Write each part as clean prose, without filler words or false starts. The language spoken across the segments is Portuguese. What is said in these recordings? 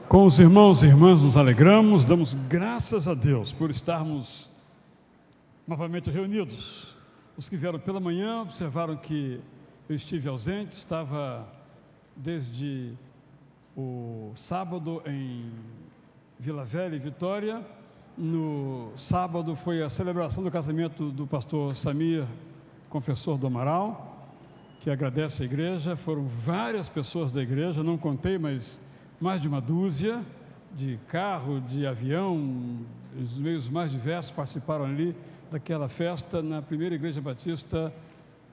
Com os irmãos e irmãs nos alegramos, damos graças a Deus por estarmos novamente reunidos. Os que vieram pela manhã observaram que eu estive ausente, estava desde o sábado em Vila Velha e Vitória. No sábado foi a celebração do casamento do pastor Samir, confessor do Amaral, que agradece a igreja. Foram várias pessoas da igreja, não contei, mas mais de uma dúzia, de carro, de avião, os meios mais diversos participaram ali daquela festa na primeira igreja batista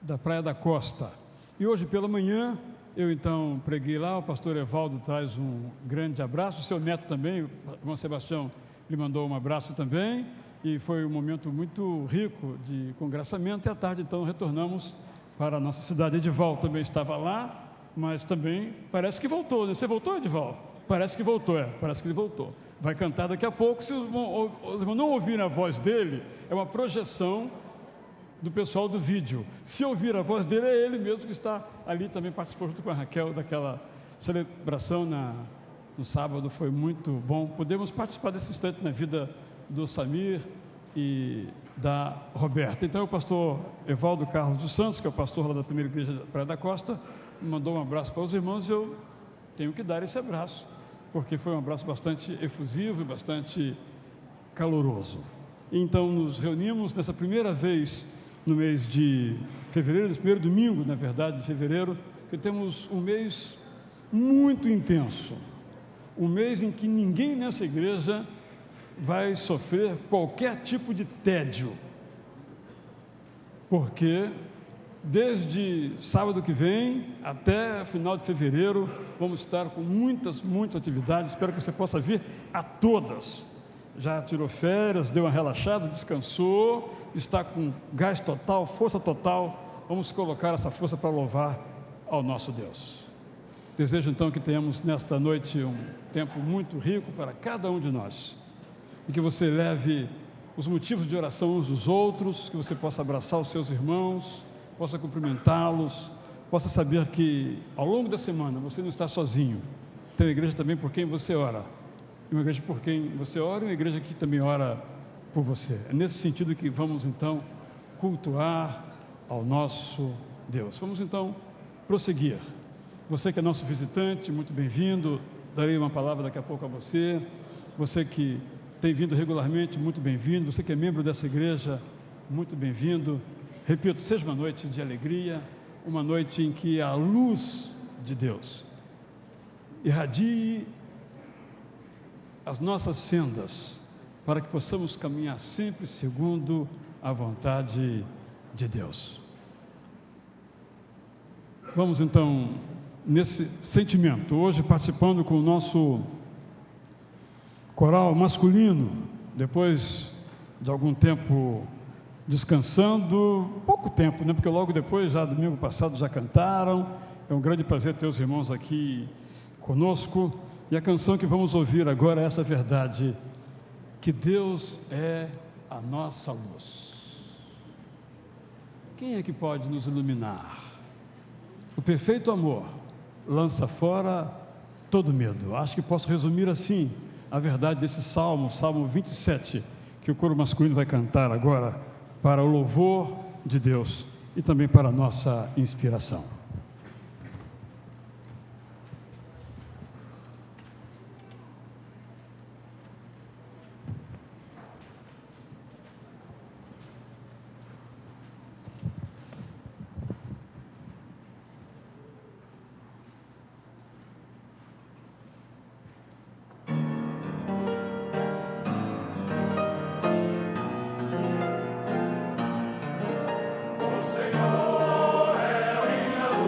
da Praia da Costa. E hoje pela manhã, eu então preguei lá, o pastor Evaldo traz um grande abraço, o seu neto também, o irmão Sebastião, lhe mandou um abraço também, e foi um momento muito rico de congraçamento, e à tarde então retornamos para a nossa cidade. Edivaldo também estava lá, mas também parece que voltou, né? Você voltou, Edivaldo? Parece que voltou, parece que ele voltou. Vai cantar daqui a pouco. Se os irmãos não ouvirem a voz dele, é uma projeção do pessoal do vídeo. Se ouvir a voz dele, é ele mesmo que está ali, também participou junto com a Raquel daquela celebração no sábado. Foi muito bom. Podemos participar desse instante na vida do Samir e da Roberta. Então, o pastor Evaldo Carlos dos Santos, que é o pastor lá da primeira igreja da Praia da Costa, mandou um abraço para os irmãos, e eu tenho que dar esse abraço, porque foi um abraço bastante efusivo e bastante caloroso. Então nos reunimos nessa primeira vez no mês de fevereiro, nesse primeiro domingo, na verdade, de fevereiro, que temos um mês muito intenso, um mês em que ninguém nessa igreja vai sofrer qualquer tipo de tédio, porque desde sábado que vem até final de fevereiro, vamos estar com muitas atividades. Espero que você possa vir a todas. Já tirou férias, deu uma relaxada, descansou, está com gás total, força total. Vamos colocar essa força para louvar ao nosso Deus. Desejo então que tenhamos nesta noite um tempo muito rico para cada um de nós, e que você leve os motivos de oração uns dos outros, que você possa abraçar os seus irmãos, possa cumprimentá-los, possa saber que ao longo da semana você não está sozinho. Tem uma igreja também por quem você ora, uma igreja por quem você ora, e uma igreja que também ora por você. É nesse sentido que vamos então cultuar ao nosso Deus. Vamos então prosseguir. Você que é nosso visitante, muito bem-vindo. Darei uma palavra daqui a pouco a você. Você que tem vindo regularmente, muito bem-vindo. Você que é membro dessa igreja, muito bem-vindo. Repito, seja uma noite de alegria, uma noite em que a luz de Deus irradie as nossas sendas, para que possamos caminhar sempre segundo a vontade de Deus. Vamos então, nesse sentimento, hoje participando com o nosso coral masculino, depois de algum tempo descansando, pouco tempo, né? Porque logo depois, já domingo passado, já cantaram. É um grande prazer ter os irmãos aqui conosco. E a canção que vamos ouvir agora é essa verdade, que Deus é a nossa luz. Quem é que pode nos iluminar? O perfeito amor lança fora todo medo. Acho que posso resumir assim a verdade desse salmo, Salmo 27, que o coro masculino vai cantar agora, para o louvor de Deus e também para a nossa inspiração. O Senhor é a minha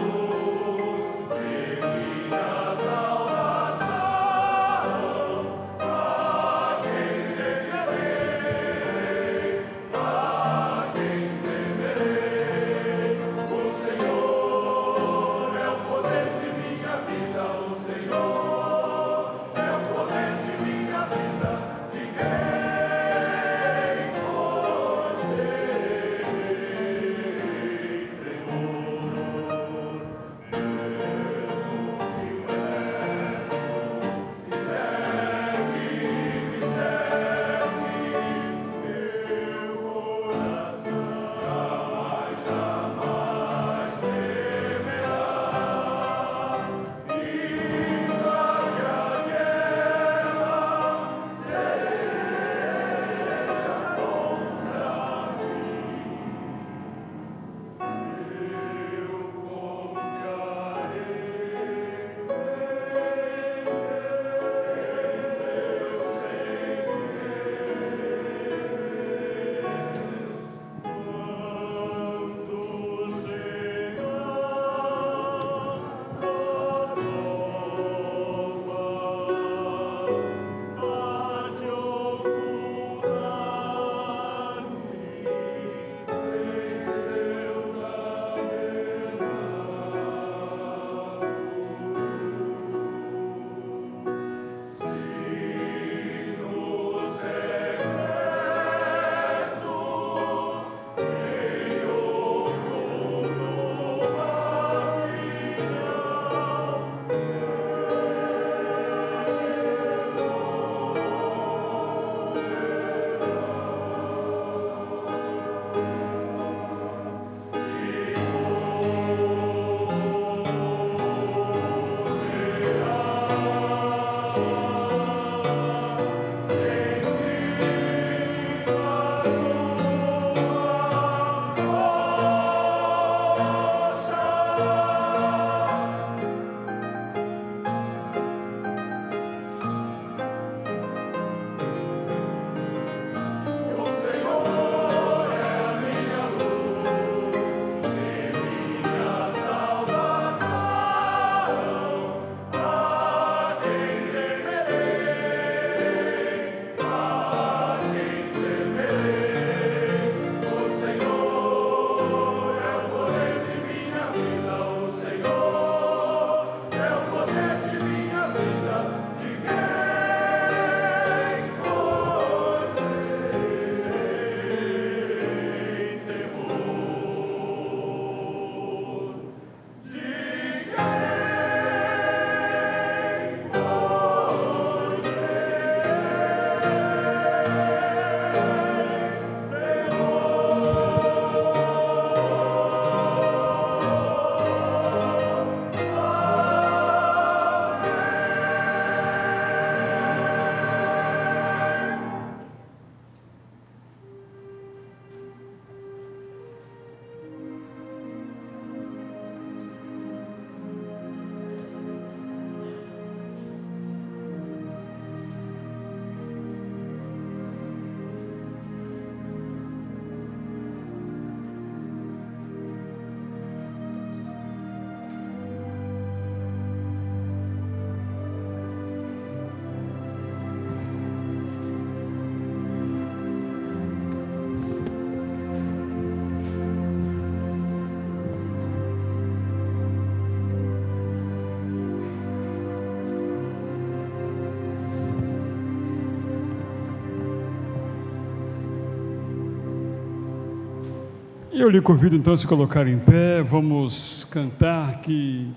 Eu lhe convido então a se colocar em pé, vamos cantar que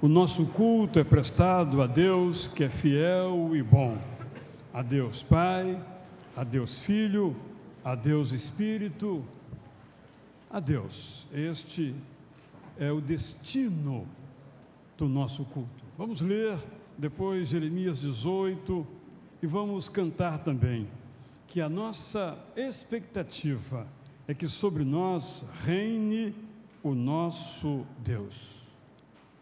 o nosso culto é prestado a Deus, que é fiel e bom. A Deus Pai, a Deus Filho, a Deus Espírito, a Deus. Este é o destino do nosso culto. Vamos ler depois Jeremias 18 e vamos cantar também que a nossa expectativa é que sobre nós reine o nosso Deus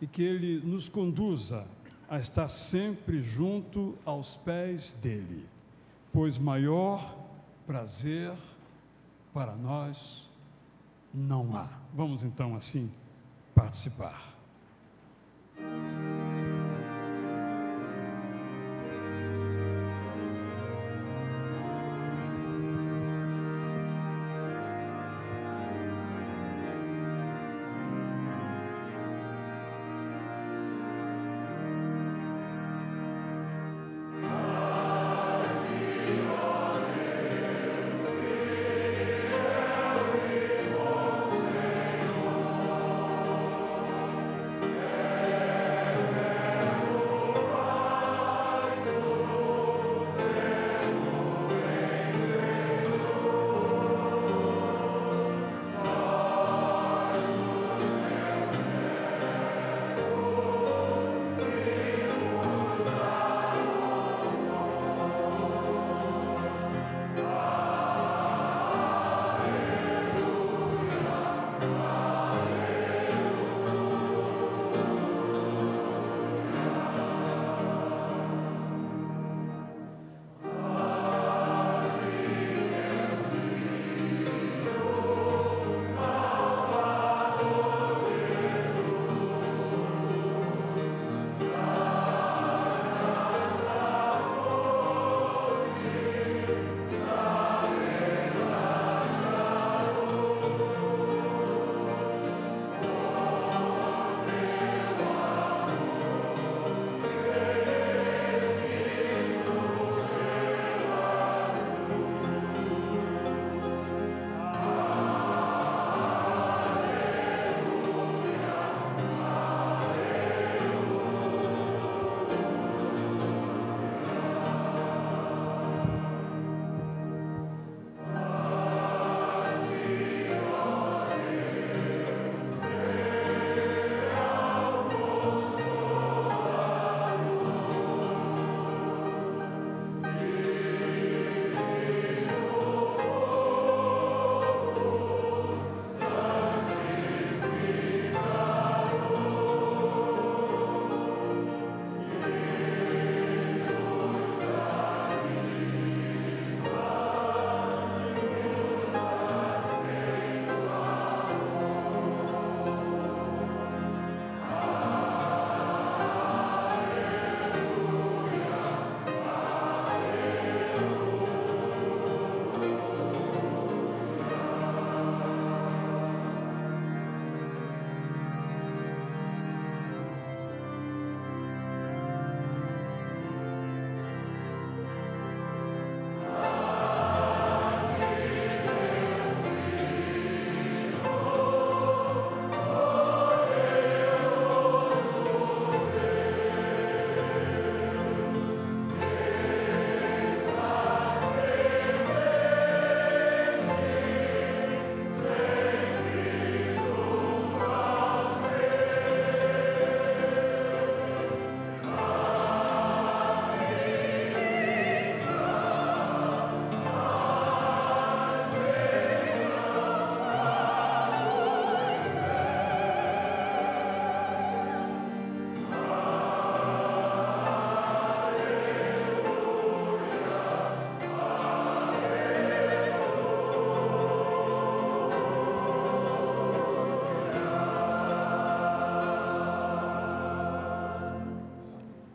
e que Ele nos conduza a estar sempre junto aos pés dEle, pois maior prazer para nós não há. Vamos então assim participar.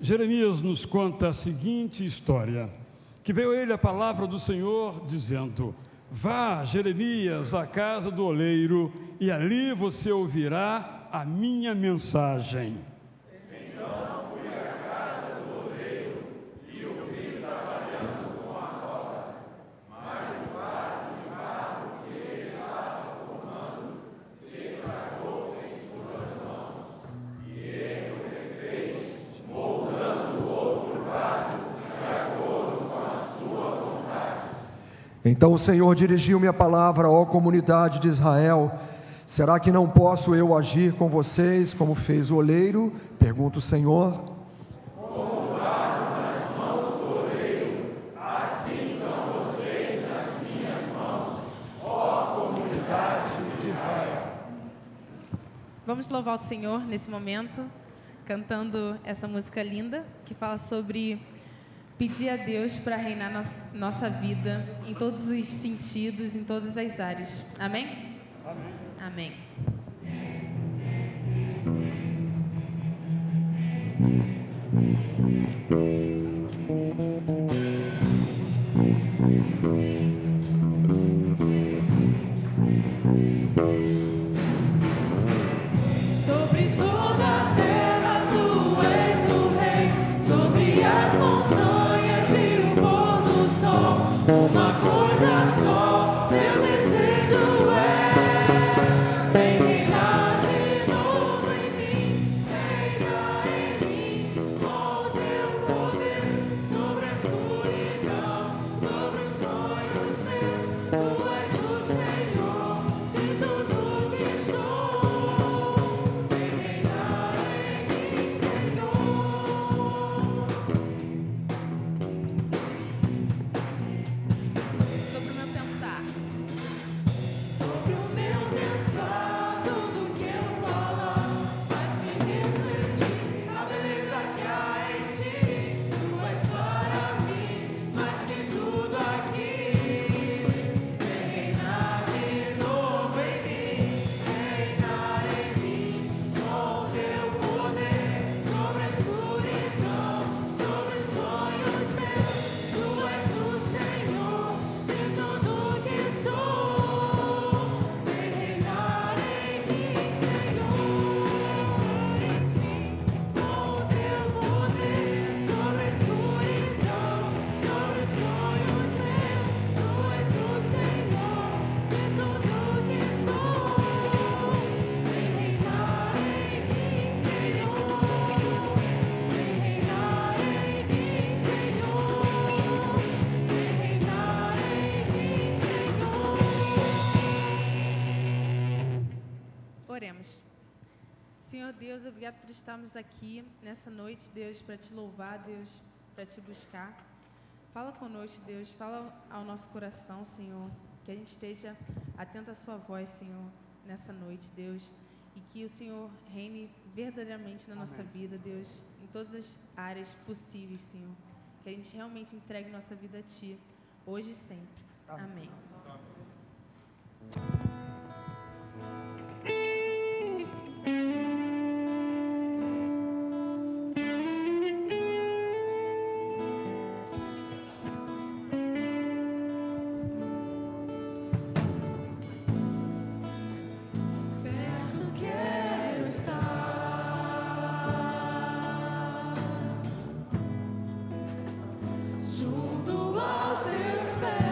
Jeremias nos conta a seguinte história, que veio a ele a palavra do Senhor dizendo: vá, Jeremias, à casa do oleiro, e ali você ouvirá a minha mensagem. Então fui à casa do oleiro e o vi trabalhando com a roda, mas o vaso de barro que ele estava formando Então o Senhor dirigiu minha palavra, ó comunidade de Israel: será que não posso eu agir com vocês como fez o oleiro? Pergunta o Senhor. Como barro nas mãos do oleiro, assim são vocês nas minhas mãos, ó comunidade de Israel. Vamos louvar o Senhor nesse momento, cantando essa música linda, que fala sobre pedir a Deus para reinar nossa vida em todos os sentidos, em todas as áreas. Amém? Amém. Sobre toda a terra tu és o rei, sobre as montanhas e o pôr do sol, uma coisa só, meu desejo é: vem reinar de novo em mim, reina em mim, com o teu poder, sobre a escuridão, sobre os sonhos meus, tu és o Senhor de tudo que sou. Vem reinar em mim, Senhor. Sobre o meu pensar. Sobre o meu pensar, tudo que eu falar, faz-me refletir a beleza que há em ti. Tu és para mim mais que tudo aqui. Vem reinar de novo em mim, reinar em mim, com o teu poder, sobre a escuridão, sobre os sonhos meus. Tu és o Senhor de tudo que sou. Vem reinar em mim, Senhor, com o teu poder, sobre a escuridão, sobre os sonhos meus. Tu és o Senhor de tudo que sou. Vem reinar em mim, Senhor. Vem reinar em mim, Senhor. Vem reinar em mim, Senhor. Oremos. Senhor Deus, obrigado por estarmos aqui nessa noite, Deus, para te louvar, Deus, para te buscar. Fala conosco, Deus, fala ao nosso coração, Senhor, que a gente esteja atento à sua voz, Senhor, nessa noite, Deus, e que o Senhor reine verdadeiramente na nossa vida, Deus, em todas as áreas possíveis, Senhor, que a gente realmente entregue nossa vida a Ti, hoje e sempre. Amém. Perto quero estar, junto aos teus pés.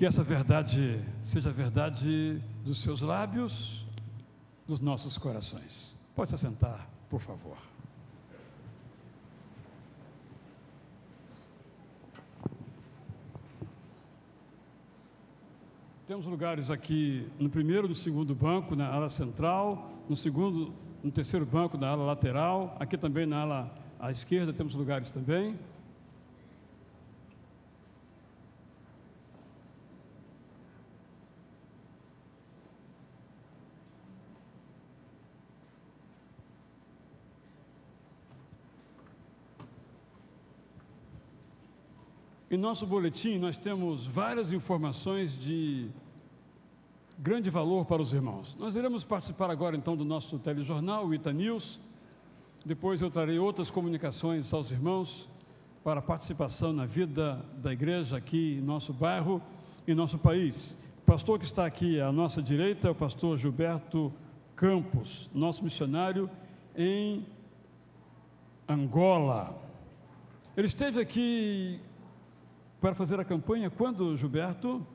que essa verdade seja a verdade dos seus lábios, dos nossos corações. Pode se assentar, por favor. Temos lugares aqui no primeiro e no segundo banco, na ala central, no terceiro banco, na ala lateral, aqui também na ala à esquerda temos lugares também. Em nosso boletim, nós temos várias informações de grande valor para os irmãos. Nós iremos participar agora, então, do nosso telejornal, o Ita News. Depois eu trarei outras comunicações aos irmãos para participação na vida da igreja aqui em nosso bairro e em nosso país. O pastor que está aqui à nossa direita é o pastor Gilberto Campos, nosso missionário em Angola. Ele esteve aqui para fazer a campanha quando, Gilberto?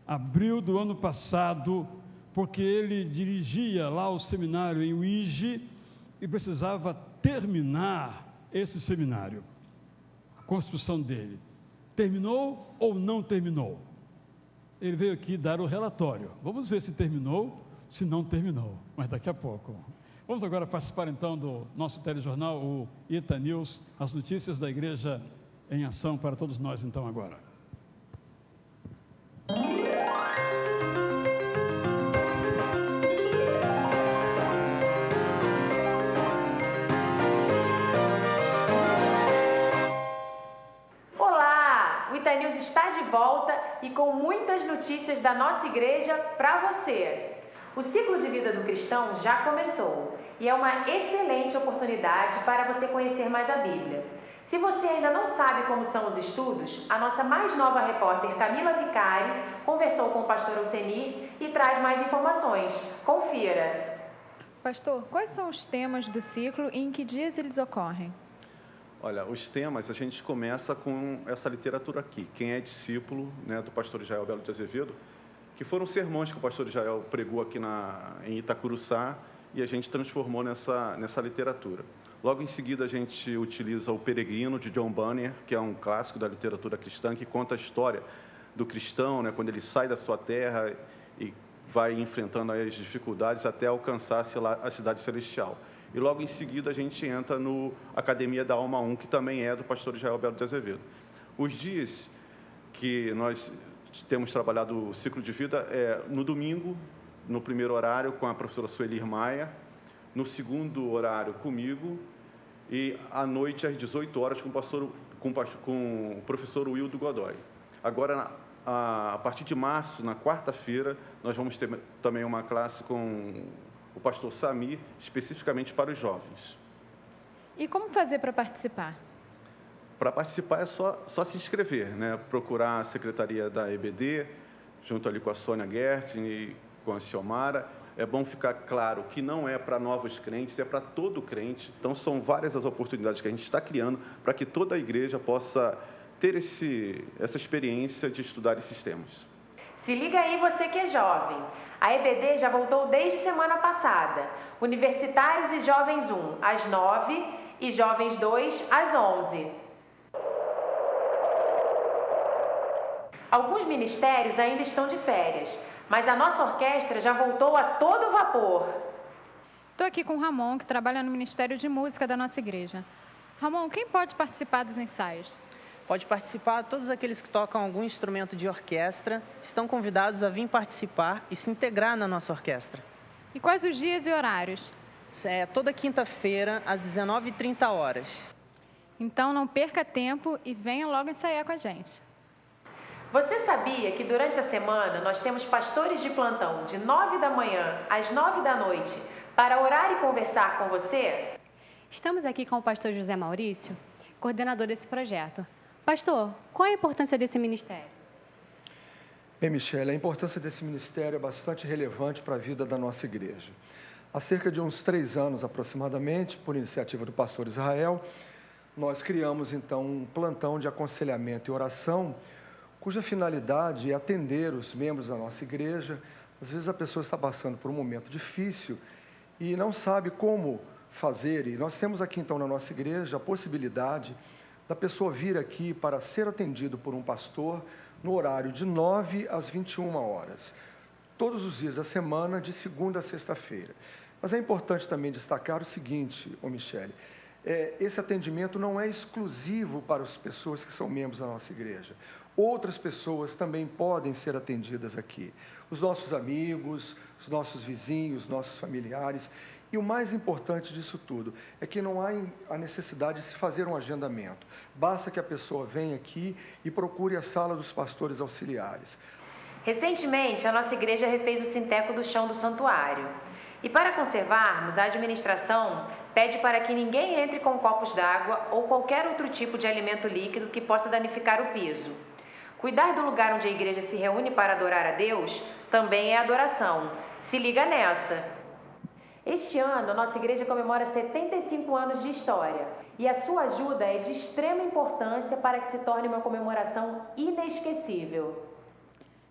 Abril do ano passado, porque ele dirigia lá o seminário em Uíge e precisava terminar esse seminário, a construção dele. Terminou ou não terminou? Ele veio aqui dar o relatório. Vamos ver se terminou, se não terminou, mas daqui a pouco. Vamos agora participar então do nosso telejornal, o Ita News, as notícias da igreja em ação para todos nós, então, agora. Olá! O Ita News está de volta e com muitas notícias da nossa igreja para você. O ciclo de vida do cristão já começou e é uma excelente oportunidade para você conhecer mais a Bíblia. Se você ainda não sabe como são os estudos, a nossa mais nova repórter Camila Vicari conversou com o pastor Alcenir e traz mais informações. Confira. Pastor, quais são os temas do ciclo e em que dias eles ocorrem? Olha, os temas, a gente começa com essa literatura aqui. Quem é discípulo, né, do pastor Israel Belo de Azevedo, que foram sermões que o pastor Israel pregou aqui em Itacuruçá e a gente transformou nessa literatura. Logo em seguida, a gente utiliza O Peregrino, de John Bunyan, que é um clássico da literatura cristã, que conta a história do cristão, né, quando ele sai da sua terra e vai enfrentando as dificuldades até alcançar a cidade celestial. E logo em seguida, a gente entra no Academia da Alma 1, que também é do pastor Israel Belo de Azevedo. Os dias que nós temos trabalhado o ciclo de vida é no domingo, no primeiro horário, com a professora Sueli Maia, no segundo horário comigo e à noite às 18 horas com o professor Wildo Godoy. Agora, a partir de março, na quarta-feira, nós vamos ter também uma classe com o pastor Samir, especificamente para os jovens. E como fazer para participar? Para participar é só se inscrever, né? Procurar a secretaria da EBD, junto ali com a Sônia Gertin e com a Ciomara. É bom ficar claro que não é para novos crentes, é para todo crente. Então, são várias as oportunidades que a gente está criando para que toda a igreja possa ter essa experiência de estudar esses temas. Se liga aí você que é jovem. A EBD já voltou desde semana passada. Universitários e Jovens 1, às 9 e Jovens 2, às 11. Alguns ministérios ainda estão de férias, mas a nossa orquestra já voltou a todo vapor. Estou aqui com o Ramon, que trabalha no Ministério de Música da nossa igreja. Ramon, quem pode participar dos ensaios? Pode participar, todos aqueles que tocam algum instrumento de orquestra estão convidados a vir participar e se integrar na nossa orquestra. E quais os dias e horários? É toda quinta-feira, às 19h30. Então não perca tempo e venha logo ensaiar com a gente. Você sabia que durante a semana nós temos pastores de plantão de 9 da manhã às 9 da noite para orar e conversar com você? Estamos aqui com o pastor José Maurício, coordenador desse projeto. Pastor, qual a importância desse ministério? Bem, Michele, a importância desse ministério é bastante relevante para a vida da nossa igreja. Há cerca de uns 3 anos aproximadamente, por iniciativa do pastor Israel, nós criamos então um plantão de aconselhamento e oração cuja finalidade é atender os membros da nossa igreja. Às vezes a pessoa está passando por um momento difícil e não sabe como fazer, e nós temos aqui então na nossa igreja a possibilidade da pessoa vir aqui para ser atendido por um pastor no horário de 9 às 21 horas, todos os dias da semana, de segunda a sexta-feira. Mas é importante também destacar o seguinte, Michele, esse atendimento não é exclusivo para as pessoas que são membros da nossa igreja. Outras pessoas também podem ser atendidas aqui. Os nossos amigos, os nossos vizinhos, os nossos familiares. E o mais importante disso tudo é que não há a necessidade de se fazer um agendamento. Basta que a pessoa venha aqui e procure a sala dos pastores auxiliares. Recentemente, a nossa igreja refez o sinteco do chão do santuário. E para conservarmos, a administração pede para que ninguém entre com copos d'água ou qualquer outro tipo de alimento líquido que possa danificar o piso. Cuidar do lugar onde a igreja se reúne para adorar a Deus também é adoração. Se liga nessa! Este ano, a nossa igreja comemora 75 anos de história e a sua ajuda é de extrema importância para que se torne uma comemoração inesquecível.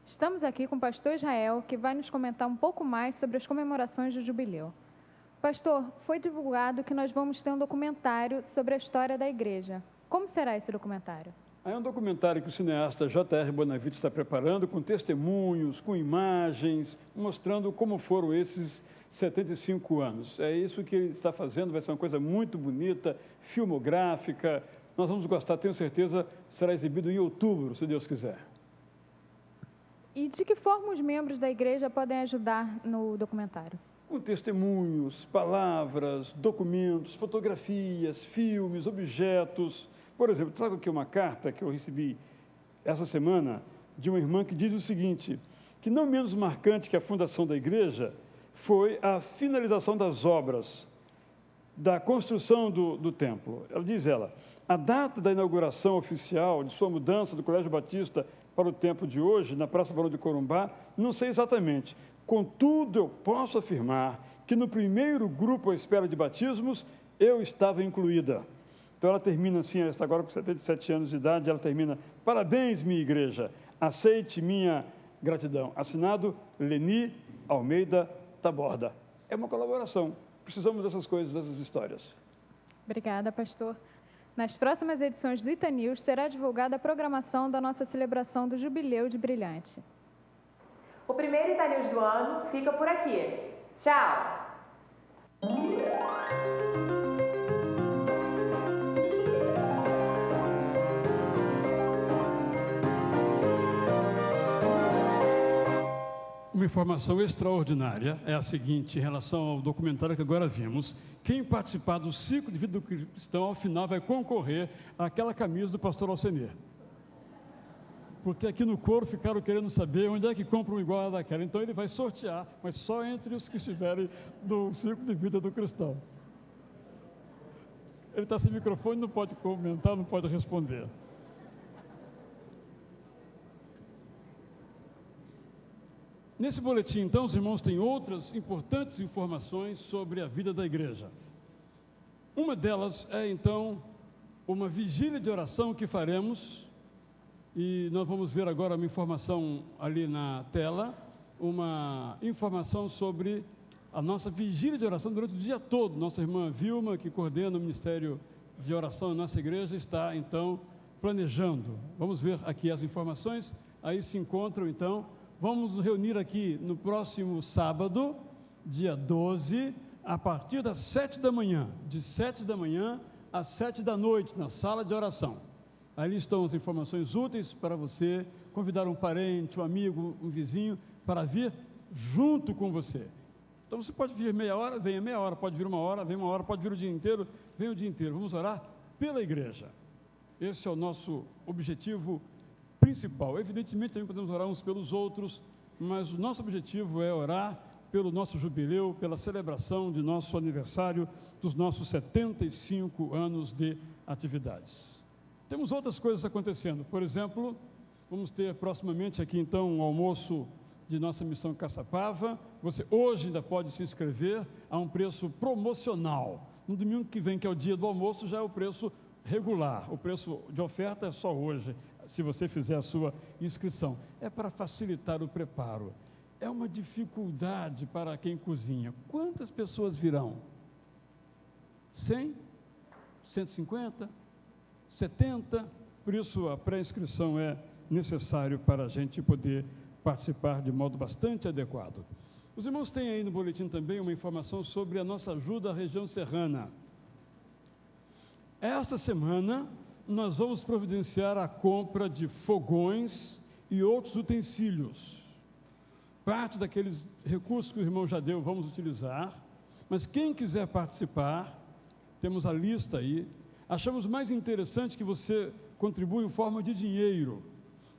Estamos aqui com o pastor Israel, que vai nos comentar um pouco mais sobre as comemorações do jubileu. Pastor, foi divulgado que nós vamos ter um documentário sobre a história da igreja. Como será esse documentário? É um documentário que o cineasta J.R. Bonavite está preparando, com testemunhos, com imagens, mostrando como foram esses 75 anos. É isso que ele está fazendo, vai ser uma coisa muito bonita, filmográfica. Nós vamos gostar, tenho certeza, será exibido em outubro, se Deus quiser. E de que forma os membros da igreja podem ajudar no documentário? Com testemunhos, palavras, documentos, fotografias, filmes, objetos. Por exemplo, trago aqui uma carta que eu recebi essa semana de uma irmã que diz o seguinte, que não menos marcante que a fundação da igreja foi a finalização das obras, da construção do templo. Ela diz, a data da inauguração oficial de sua mudança do Colégio Batista para o templo de hoje, na Praça Barão de Corumbá, não sei exatamente. Contudo, eu posso afirmar que no primeiro grupo à espera de batismos, eu estava incluída. Então ela termina assim, ela está agora com 77 anos de idade, ela termina, parabéns, minha igreja, aceite minha gratidão. Assinado, Leni Almeida Taborda. É uma colaboração, precisamos dessas coisas, dessas histórias. Obrigada, pastor. Nas próximas edições do Itanews será divulgada a programação da nossa celebração do Jubileu de Brilhante. O primeiro Itanews do ano fica por aqui. Tchau! Uma informação extraordinária é a seguinte, em relação ao documentário que agora vimos. Quem participar do ciclo de vida do cristão, ao final, vai concorrer àquela camisa do pastor Alcenir. Porque aqui no coro ficaram querendo saber onde é que compram igual a daquela. Então ele vai sortear, mas só entre os que estiverem do ciclo de vida do cristão. Ele está sem microfone, não pode comentar, não pode responder. Nesse boletim, então, os irmãos têm outras importantes informações sobre a vida da igreja. Uma delas é, então, uma vigília de oração que faremos, e nós vamos ver agora uma informação ali na tela, uma informação sobre a nossa vigília de oração durante o dia todo. Nossa irmã Vilma, que coordena o Ministério de Oração na nossa igreja, está, então, planejando. Vamos ver aqui as informações, aí se encontram, então. Vamos nos reunir aqui no próximo sábado, dia 12, a partir das 7 da manhã, de 7 da manhã às 7 da noite, na sala de oração. Ali estão as informações úteis para você convidar um parente, um amigo, um vizinho, para vir junto com você. Então você pode vir meia hora, venha meia hora, pode vir uma hora, vem uma hora, pode vir o dia inteiro, vem o dia inteiro. Vamos orar pela igreja. Esse é o nosso objetivo principal. Evidentemente, também podemos orar uns pelos outros, mas o nosso objetivo é orar pelo nosso jubileu, pela celebração de nosso aniversário, dos nossos 75 anos de atividades. Temos outras coisas acontecendo. Por exemplo, vamos ter proximamente aqui, então, um almoço de nossa missão Caçapava. Você hoje ainda pode se inscrever a um preço promocional. No domingo que vem, que é o dia do almoço, já é o preço regular. O preço de oferta é só hoje. se você fizer a sua inscrição. É para facilitar o preparo. É uma dificuldade para quem cozinha. Quantas pessoas virão? 100? 150? 70? Por isso a pré-inscrição é necessário para a gente poder participar de modo bastante adequado. Os irmãos têm aí no boletim também uma informação sobre a nossa ajuda à região serrana. Esta semana nós vamos providenciar a compra de fogões e outros utensílios. Parte daqueles recursos que o irmão já deu vamos utilizar, mas quem quiser participar, temos a lista aí. Achamos mais interessante que você contribua em forma de dinheiro,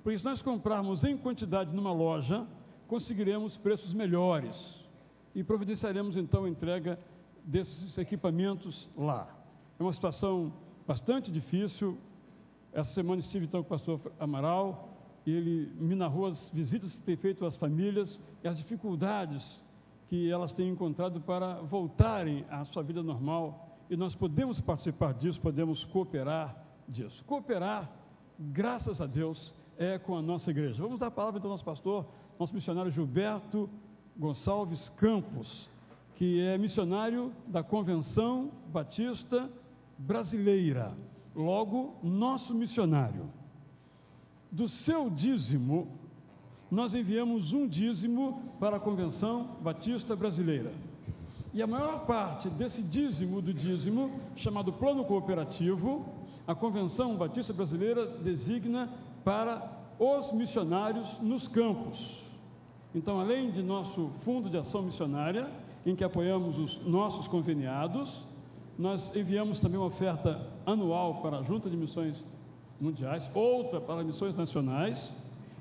porque se nós comprarmos em quantidade numa loja, conseguiremos preços melhores e providenciaremos então a entrega desses equipamentos lá. É uma situação bastante difícil. Essa semana estive então com o pastor Amaral, e ele me narrou as visitas que tem feito às famílias e as dificuldades que elas têm encontrado para voltarem à sua vida normal, e nós podemos participar disso, podemos cooperar disso. Cooperar, graças a Deus, é com a nossa igreja. Vamos dar a palavra então ao nosso pastor, nosso missionário Gilberto Gonçalves Campos, que é missionário da Convenção Batista Brasileira, logo nosso missionário. Do seu dízimo, nós enviamos um dízimo para a Convenção Batista Brasileira. E a maior parte desse dízimo do dízimo, chamado Plano Cooperativo, a Convenção Batista Brasileira designa para os missionários nos campos. Então, além de nosso fundo de ação missionária, em que apoiamos os nossos conveniados, nós enviamos também uma oferta anual para a Junta de Missões Mundiais, outra para missões nacionais,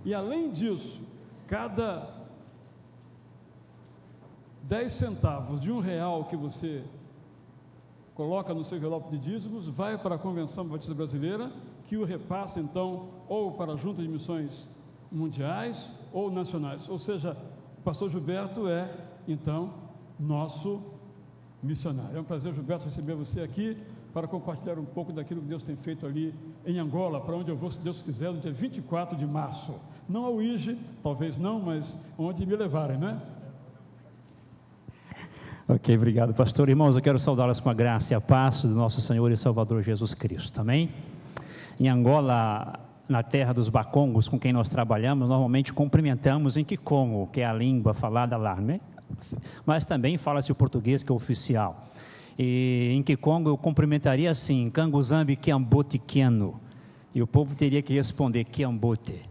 e além disso, cada 10 centavos de R$1 que você coloca no seu envelope de dízimos, vai para a Convenção Batista Brasileira, que o repassa então ou para a Junta de Missões Mundiais ou nacionais. Ou seja, o pastor Gilberto é então nosso missionário. É um prazer, Gilberto, receber você aqui para compartilhar um pouco daquilo que Deus tem feito ali em Angola, para onde eu vou, se Deus quiser, no dia 24 de março. Não ao IGE, talvez não, mas onde me levarem, né? Ok, obrigado, pastor. Irmãos, eu quero saudá-los com a graça e a paz do nosso Senhor e Salvador Jesus Cristo, amém? Em Angola, na terra dos bacongos com quem nós trabalhamos, normalmente cumprimentamos em Kikongo, que é a língua falada lá, né? Mas também fala-se o português, que é oficial. E em Kikongo eu cumprimentaria assim: Kanguzambi Kiambote Kiano. E o povo teria que responder Kiambote.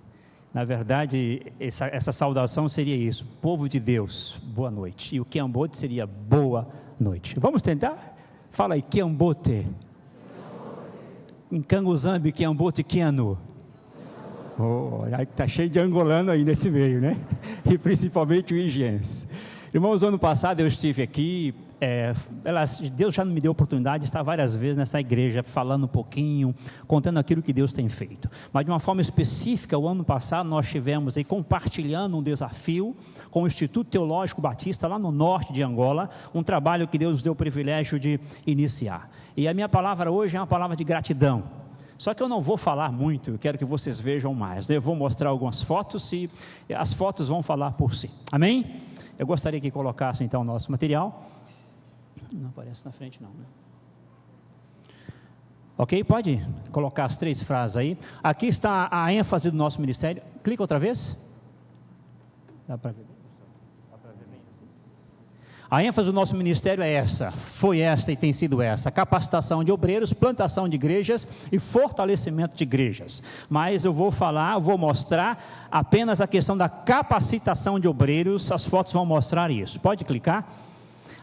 Na verdade, essa saudação seria isso: povo de Deus, boa noite. E o Kiambote seria boa noite. Vamos tentar? Fala aí, Kiambote. Em Kanguzambi Kiambote Kiano. Oh, está cheio de angolano aí nesse meio, né? E principalmente o Igiense. Irmãos, ano passado eu estive aqui, Deus já me deu a oportunidade de estar várias vezes nessa igreja, falando um pouquinho, contando aquilo que Deus tem feito. Mas de uma forma específica, o ano passado nós estivemos aí compartilhando um desafio com o Instituto Teológico Batista, lá no norte de Angola, um trabalho que Deus nos deu o privilégio de iniciar. E a minha palavra hoje é uma palavra de gratidão. Só que eu não vou falar muito, eu quero que vocês vejam mais. Eu vou mostrar algumas fotos e as fotos vão falar por si. Amém? Eu gostaria que colocassem então o nosso material. Não aparece na frente não, né? Ok? Pode colocar as 3 frases aí. Aqui está a ênfase do nosso ministério. Clica outra vez. Dá para ver bem? A ênfase do nosso ministério é essa, foi esta e tem sido essa: capacitação de obreiros, plantação de igrejas e fortalecimento de igrejas. Mas eu vou mostrar apenas a questão da capacitação de obreiros. As fotos vão mostrar isso. Pode clicar.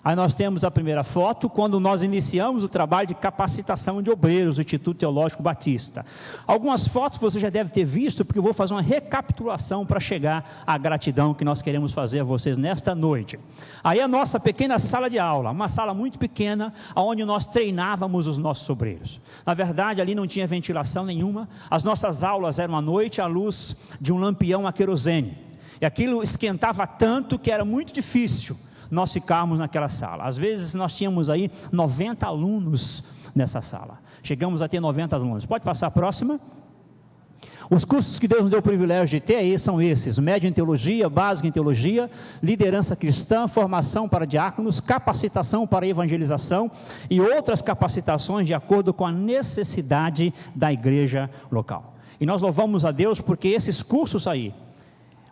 Aí nós temos a primeira foto, quando nós iniciamos o trabalho de capacitação de obreiros do Instituto Teológico Batista. Algumas fotos você já deve ter visto, porque eu vou fazer uma recapitulação para chegar à gratidão que nós queremos fazer a vocês nesta noite. Aí a nossa pequena sala de aula, uma sala muito pequena, onde nós treinávamos os nossos obreiros. Na verdade, ali não tinha ventilação nenhuma, as nossas aulas eram à noite à luz de um lampião a querosene. E aquilo esquentava tanto que era muito difícil nós ficarmos naquela sala. Às vezes nós tínhamos aí 90 alunos nessa sala. Chegamos a ter 90 alunos. Pode passar a próxima? Os cursos que Deus nos deu o privilégio de ter aí são esses: médio em teologia, básico em teologia, liderança cristã, formação para diáconos, capacitação para evangelização e outras capacitações de acordo com a necessidade da igreja local. E nós louvamos a Deus porque esses cursos aí,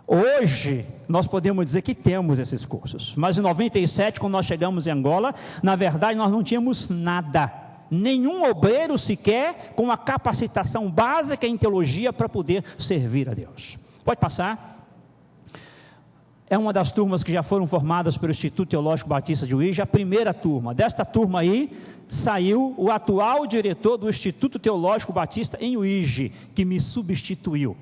hoje nós podemos dizer que temos esses cursos, mas em 97, quando nós chegamos em Angola, na verdade nós não tínhamos nada. Nenhum obreiro sequer com a capacitação básica em teologia para poder servir a Deus. Pode passar. É uma das turmas que já foram formadas pelo Instituto Teológico Batista de Uíge, a primeira turma. Desta turma aí, saiu o atual diretor do Instituto Teológico Batista em Uíge, que me substituiu.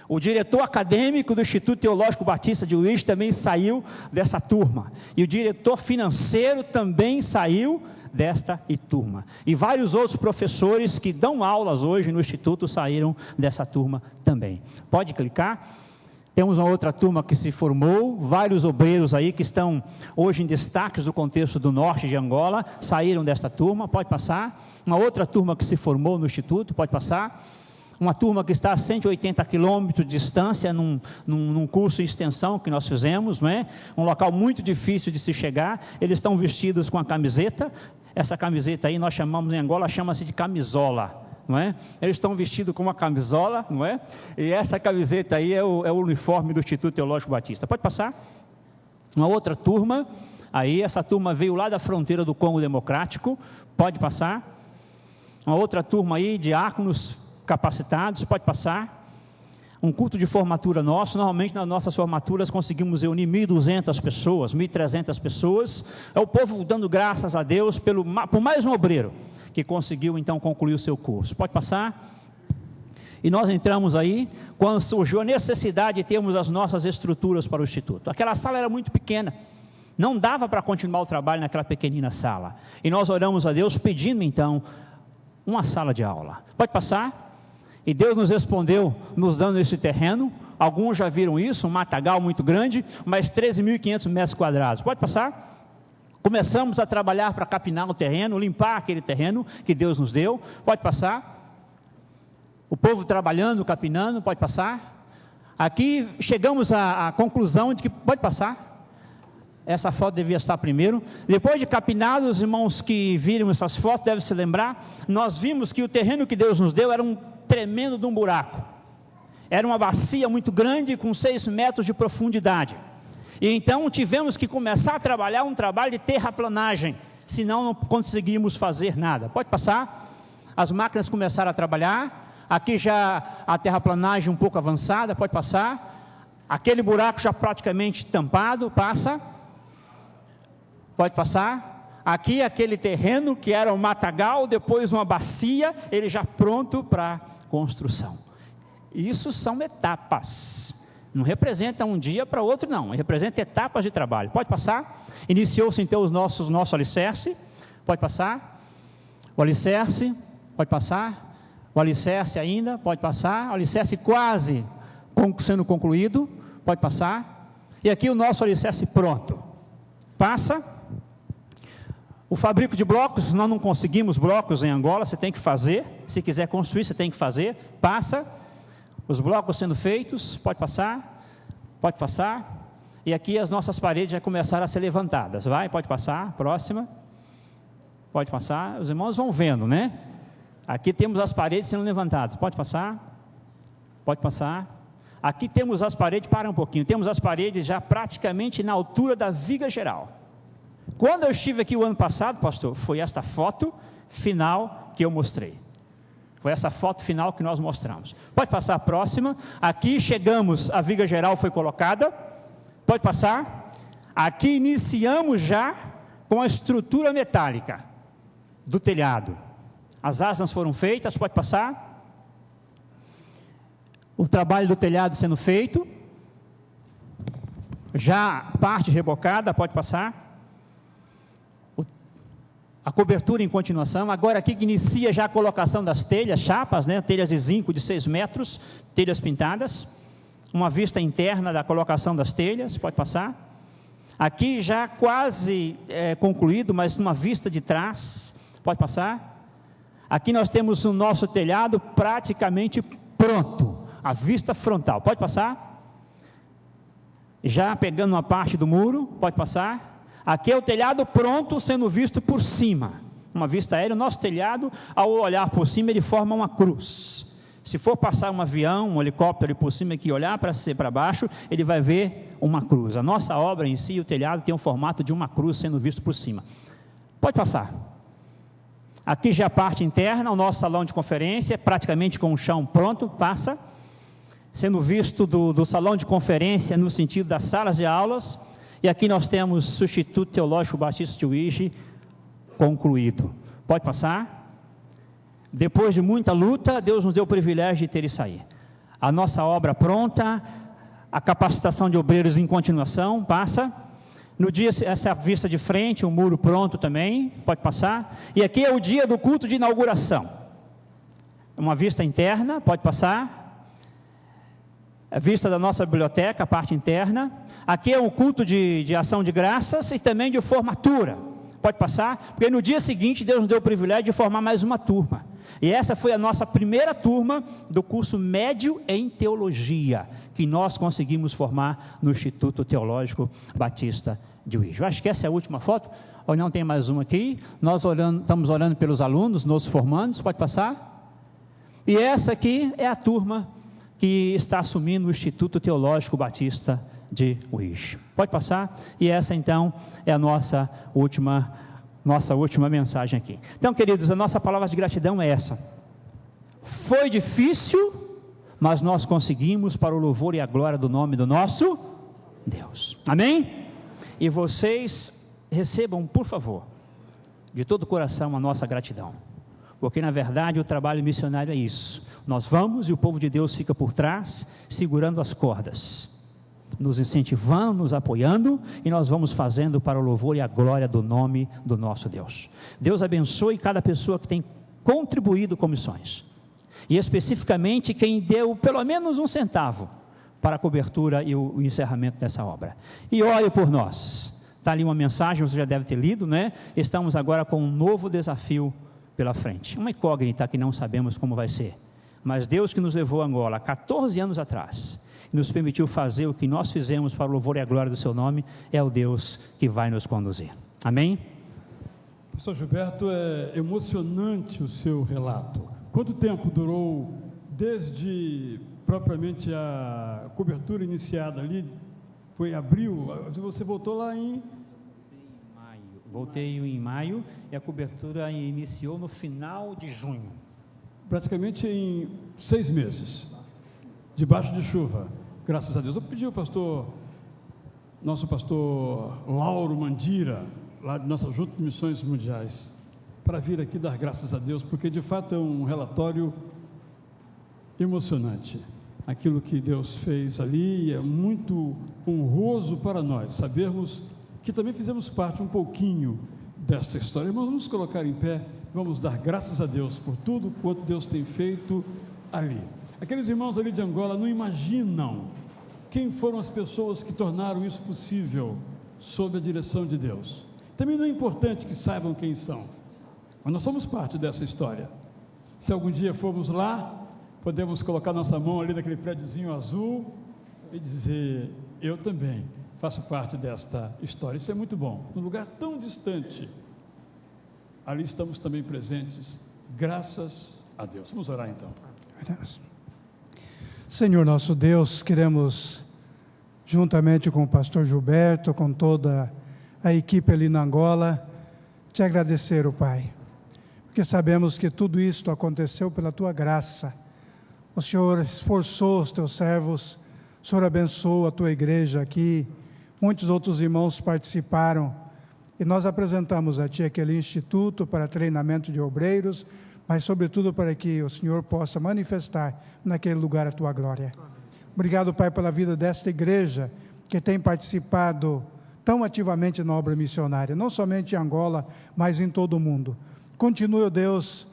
O diretor acadêmico do Instituto Teológico Batista de Uíge também saiu dessa turma. E o diretor financeiro também saiu desta turma. E vários outros professores que dão aulas hoje no Instituto saíram dessa turma também. Pode clicar. Temos uma outra turma que se formou, vários obreiros aí que estão hoje em destaques do contexto do norte de Angola, saíram desta turma, pode passar. Uma outra turma que se formou no Instituto, pode passar. Uma turma que está a 180 quilômetros de distância, num curso de extensão que nós fizemos, não é? Um local muito difícil de se chegar. Eles estão vestidos com a camiseta. Essa camiseta aí nós chamamos em Angola, chama-se de camisola, não é? Eles estão vestidos com uma camisola, não é? E essa camiseta aí é o uniforme do Instituto Teológico Batista. Pode passar. Uma outra turma, aí essa turma veio lá da fronteira do Congo Democrático, pode passar. Uma outra turma aí, diáconos capacitados, pode passar. Um culto de formatura nosso, normalmente nas nossas formaturas conseguimos reunir 1.200 pessoas, 1.300 pessoas, é o povo dando graças a Deus por mais um obreiro, que conseguiu então concluir o seu curso. Pode passar. E nós entramos aí, quando surgiu a necessidade de termos as nossas estruturas para o Instituto. Aquela sala era muito pequena, não dava para continuar o trabalho naquela pequenina sala, e nós oramos a Deus pedindo então uma sala de aula. Pode passar. E Deus nos respondeu, nos dando esse terreno. Alguns já viram isso, um matagal muito grande, mas 13.500 metros quadrados. Pode passar. Começamos a trabalhar para capinar o terreno, limpar aquele terreno que Deus nos deu. Pode passar. O povo trabalhando, capinando, pode passar. Aqui chegamos à conclusão de que, pode passar. Essa foto devia estar primeiro. Depois de capinado, os irmãos que viram essas fotos devem se lembrar, nós vimos que o terreno que Deus nos deu era um tremendo de um buraco. Era uma bacia muito grande com 6 metros de profundidade. E então tivemos que começar a trabalhar um trabalho de terraplanagem, senão não conseguimos fazer nada. Pode passar. As máquinas começaram a trabalhar. Aqui já a terraplanagem um pouco avançada, pode passar. Aquele buraco já praticamente tampado, passa. Pode passar. Aqui aquele terreno que era um matagal, depois uma bacia, ele já pronto para construção. Isso são etapas. Não representa um dia para outro, não. Representa etapas de trabalho. Pode passar. Iniciou-se então o nosso alicerce. Pode passar. O alicerce. Pode passar. O alicerce ainda. Pode passar. O alicerce quase sendo concluído. Pode passar. E aqui o nosso alicerce pronto. Passa. O fabrico de blocos, nós não conseguimos blocos em Angola, você tem que fazer. Se quiser construir, você tem que fazer. Passa. Os blocos sendo feitos, pode passar. Pode passar. E aqui as nossas paredes já começaram a ser levantadas. Vai, pode passar. Próxima. Pode passar. Os irmãos vão vendo, né? Aqui temos as paredes sendo levantadas. Pode passar. Pode passar. Aqui temos as paredes, para um pouquinho. Temos as paredes já praticamente na altura da viga geral. Quando eu estive aqui o ano passado, pastor, foi esta foto final que eu mostrei. Foi essa foto final que nós mostramos. Pode passar a próxima. Aqui chegamos, a viga geral foi colocada. Pode passar. Aqui iniciamos já com a estrutura metálica do telhado. As asas foram feitas, pode passar. O trabalho do telhado sendo feito. Já parte rebocada, pode passar. A cobertura em continuação, agora aqui que inicia já a colocação das telhas, chapas, né? Telhas de zinco de 6 metros, telhas pintadas, uma vista interna da colocação das telhas, pode passar. Aqui já quase concluído, mas uma vista de trás, pode passar. Aqui nós temos o nosso telhado praticamente pronto, a vista frontal. Pode passar? Já pegando uma parte do muro, pode passar? Aqui é o telhado pronto, sendo visto por cima. Uma vista aérea, o nosso telhado, ao olhar por cima, ele forma uma cruz. Se for passar um avião, um helicóptero por cima aqui, olhar para baixo, ele vai ver uma cruz. A nossa obra em si, o telhado, tem o formato de uma cruz sendo visto por cima. Pode passar. Aqui já é a parte interna, o nosso salão de conferência, praticamente com o chão pronto, passa. Sendo visto do salão de conferência no sentido das salas de aulas. E aqui nós temos o Instituto Teológico Batista de Uíge concluído. Pode passar. Depois de muita luta, Deus nos deu o privilégio de ter isso aí. A nossa obra pronta, a capacitação de obreiros em continuação, passa. No dia, essa vista de frente, o muro pronto também, pode passar. E aqui é o dia do culto de inauguração. Uma vista interna, pode passar. A vista da nossa biblioteca, a parte interna. Aqui é o culto de ação de graças e também de formatura. Pode passar, porque no dia seguinte Deus nos deu o privilégio de formar mais uma turma. E essa foi a nossa primeira turma do curso médio em teologia, que nós conseguimos formar no Instituto Teológico Batista de Uíge. Eu acho que essa é a última foto, ou não tem mais uma aqui. Nós estamos orando pelos alunos, nos formandos, pode passar? E essa aqui é a turma que está assumindo o Instituto Teológico Batista de Uíge. Pode passar? E essa então é a nossa última mensagem aqui. Então, queridos, a nossa palavra de gratidão é essa. Foi difícil, mas nós conseguimos, para o louvor e a glória do nome do nosso Deus. Amém? E vocês recebam, por favor, de todo o coração a nossa gratidão. Porque, na verdade, o trabalho missionário é isso. Nós vamos e o povo de Deus fica por trás, segurando as cordas, nos incentivando, nos apoiando, e nós vamos fazendo para o louvor e a glória do nome do nosso Deus. Deus abençoe cada pessoa que tem contribuído com missões, e especificamente quem deu pelo menos 1 centavo para a cobertura e o encerramento dessa obra. E ore por nós. Está ali uma mensagem, você já deve ter lido, né? Estamos agora com um novo desafio pela frente, uma incógnita que não sabemos como vai ser, mas Deus que nos levou a Angola 14 anos atrás, nos permitiu fazer o que nós fizemos para o louvor e a glória do seu nome, é o Deus que vai nos conduzir. Amém? Pastor Gilberto, é emocionante o seu relato. Quanto tempo durou desde propriamente a cobertura iniciada ali? Foi em abril? Você voltou lá em... Voltei em maio e a cobertura iniciou no final de junho. Praticamente em 6 meses, debaixo de chuva, graças a Deus. Eu pedi ao nosso pastor Lauro Mandira, lá de nossa Junta de Missões Mundiais, para vir aqui dar graças a Deus, porque de fato é um relatório emocionante. Aquilo que Deus fez ali é muito honroso para nós, sabermos que também fizemos parte um pouquinho desta história. Irmãos, vamos colocar em pé, vamos dar graças a Deus por tudo quanto Deus tem feito ali. Aqueles irmãos ali de Angola não imaginam quem foram as pessoas que tornaram isso possível sob a direção de Deus. Também não é importante que saibam quem são, mas nós somos parte dessa história. Se algum dia formos lá, podemos colocar nossa mão ali naquele prédiozinho azul e dizer: eu também faço parte desta história. Isso é muito bom. Num lugar tão distante, ali estamos também presentes, graças a Deus. Vamos orar então. Senhor nosso Deus, queremos, juntamente com o pastor Gilberto, com toda a equipe ali na Angola, te agradecer, ó Pai, porque sabemos que tudo isto aconteceu pela tua graça. O Senhor esforçou os teus servos, o Senhor abençoou a tua igreja aqui, muitos outros irmãos participaram, e nós apresentamos a Ti aquele instituto para treinamento de obreiros, mas sobretudo para que o Senhor possa manifestar naquele lugar a Tua glória. Obrigado, Pai, pela vida desta igreja, que tem participado tão ativamente na obra missionária, não somente em Angola, mas em todo o mundo. Continue, ó Deus,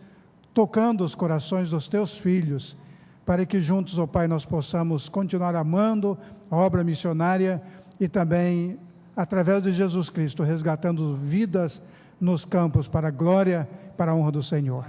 tocando os corações dos Teus filhos, para que juntos, ó Pai, nós possamos continuar amando a obra missionária e também, através de Jesus Cristo, resgatando vidas nos campos para a glória, para a honra do Senhor.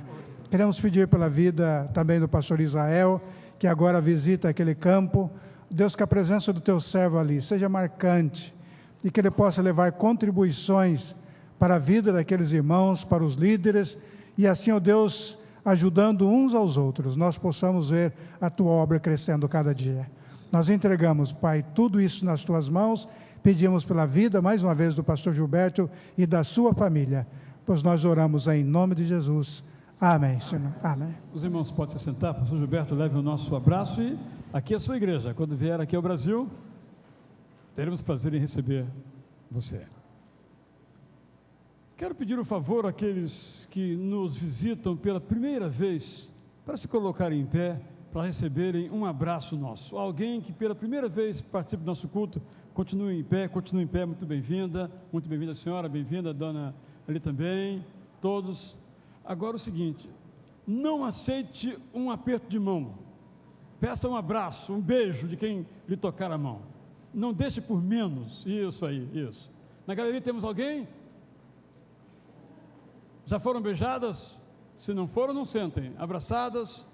Queremos pedir pela vida também do pastor Israel, que agora visita aquele campo. Deus, que a presença do teu servo ali seja marcante e que ele possa levar contribuições para a vida daqueles irmãos, para os líderes, e assim, ó Deus, ajudando uns aos outros, nós possamos ver a tua obra crescendo cada dia. Nós entregamos, Pai, tudo isso nas tuas mãos, pedimos pela vida, mais uma vez, do pastor Gilberto e da sua família, pois nós oramos em nome de Jesus. Amém, Senhor. Amém. Os irmãos podem se sentar, pastor Gilberto, leve o nosso abraço e aqui é a sua igreja. Quando vier aqui ao Brasil, teremos prazer em receber você. Quero pedir um favor àqueles que nos visitam pela primeira vez, para se colocarem em pé, para receberem um abraço nosso. Alguém que pela primeira vez participa do nosso culto, continue em pé, muito bem-vinda senhora, bem-vinda, dona ali também, todos. Agora o seguinte, não aceite um aperto de mão, peça um abraço, um beijo de quem lhe tocar a mão, não deixe por menos, isso aí, isso. Na galeria temos alguém? Já foram beijadas? Se não foram, não sentem, abraçadas.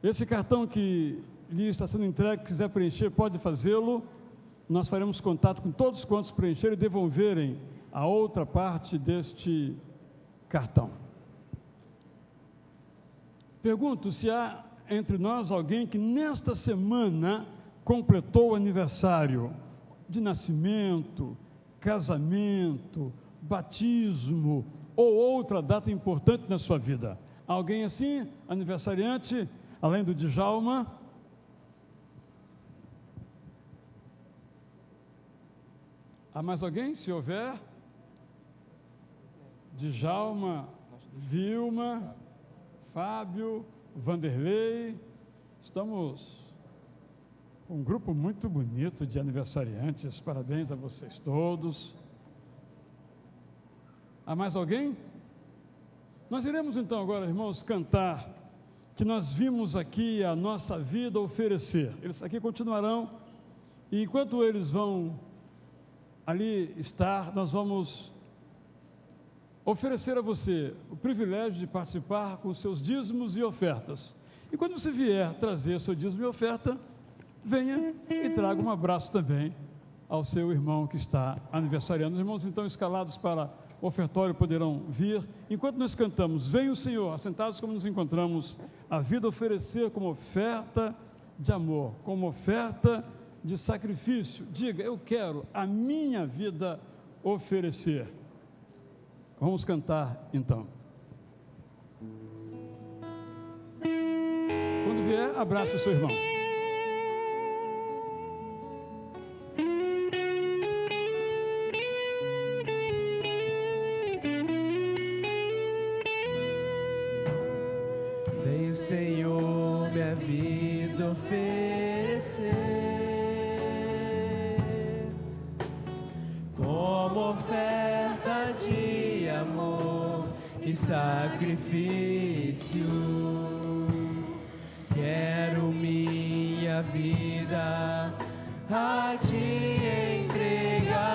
Esse cartão que lhe está sendo entregue, quiser preencher, pode fazê-lo, nós faremos contato com todos quantos preencherem e devolverem a outra parte deste cartão. Pergunto se há entre nós alguém que nesta semana completou o aniversário de nascimento, casamento, batismo ou outra data importante na sua vida. Alguém assim, aniversariante, além do Djalma? Há mais alguém, se houver? Djalma, Vilma, Fábio, Vanderlei. Estamos com um grupo muito bonito de aniversariantes. Parabéns a vocês todos. Há mais alguém? Nós iremos então agora, irmãos, cantar que nós vimos aqui a nossa vida oferecer. Eles aqui continuarão, e enquanto eles vão ali estar, nós vamos oferecer a você o privilégio de participar com seus dízimos e ofertas. E quando você vier trazer seu dízimo e oferta, venha e traga um abraço também ao seu irmão que está aniversariando. Os irmãos então escalados para o ofertório poderão vir. Enquanto nós cantamos, vem o Senhor, assentados como nos encontramos, a vida oferecer como oferta de amor, como oferta de sacrifício. Diga, eu quero a minha vida oferecer. Vamos cantar então. Quando vier, abrace o seu irmão. Vem, Senhor, minha vida oferecer como oferta de amor e sacrifício. Quero minha vida a te entregar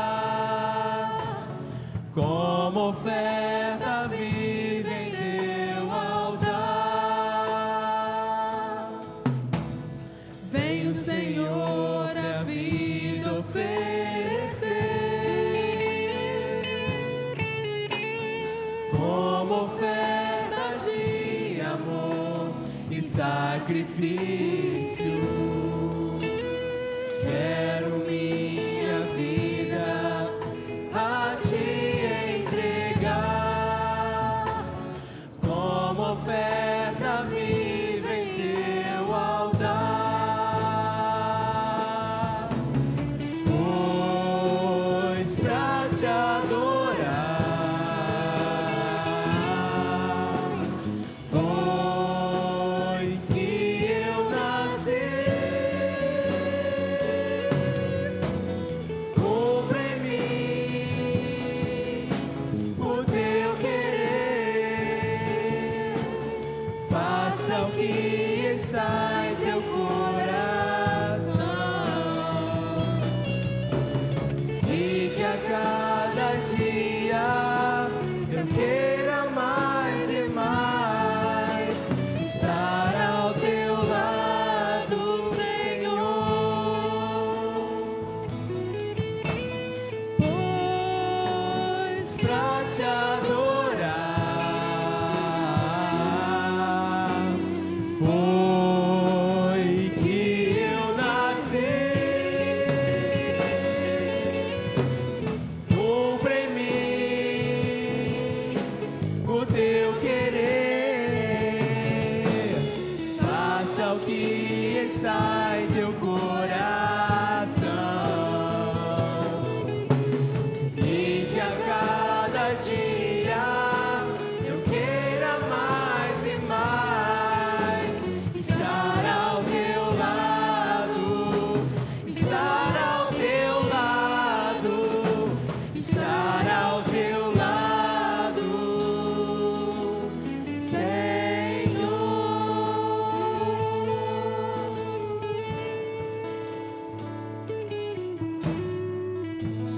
como oferta viva em teu altar. Vem o Senhor a vida oferecer como oferta de amor e sacrifício. Quero minha vida a te entregar como oferta viva em teu altar. Pois pra te adorar foi que eu nasci.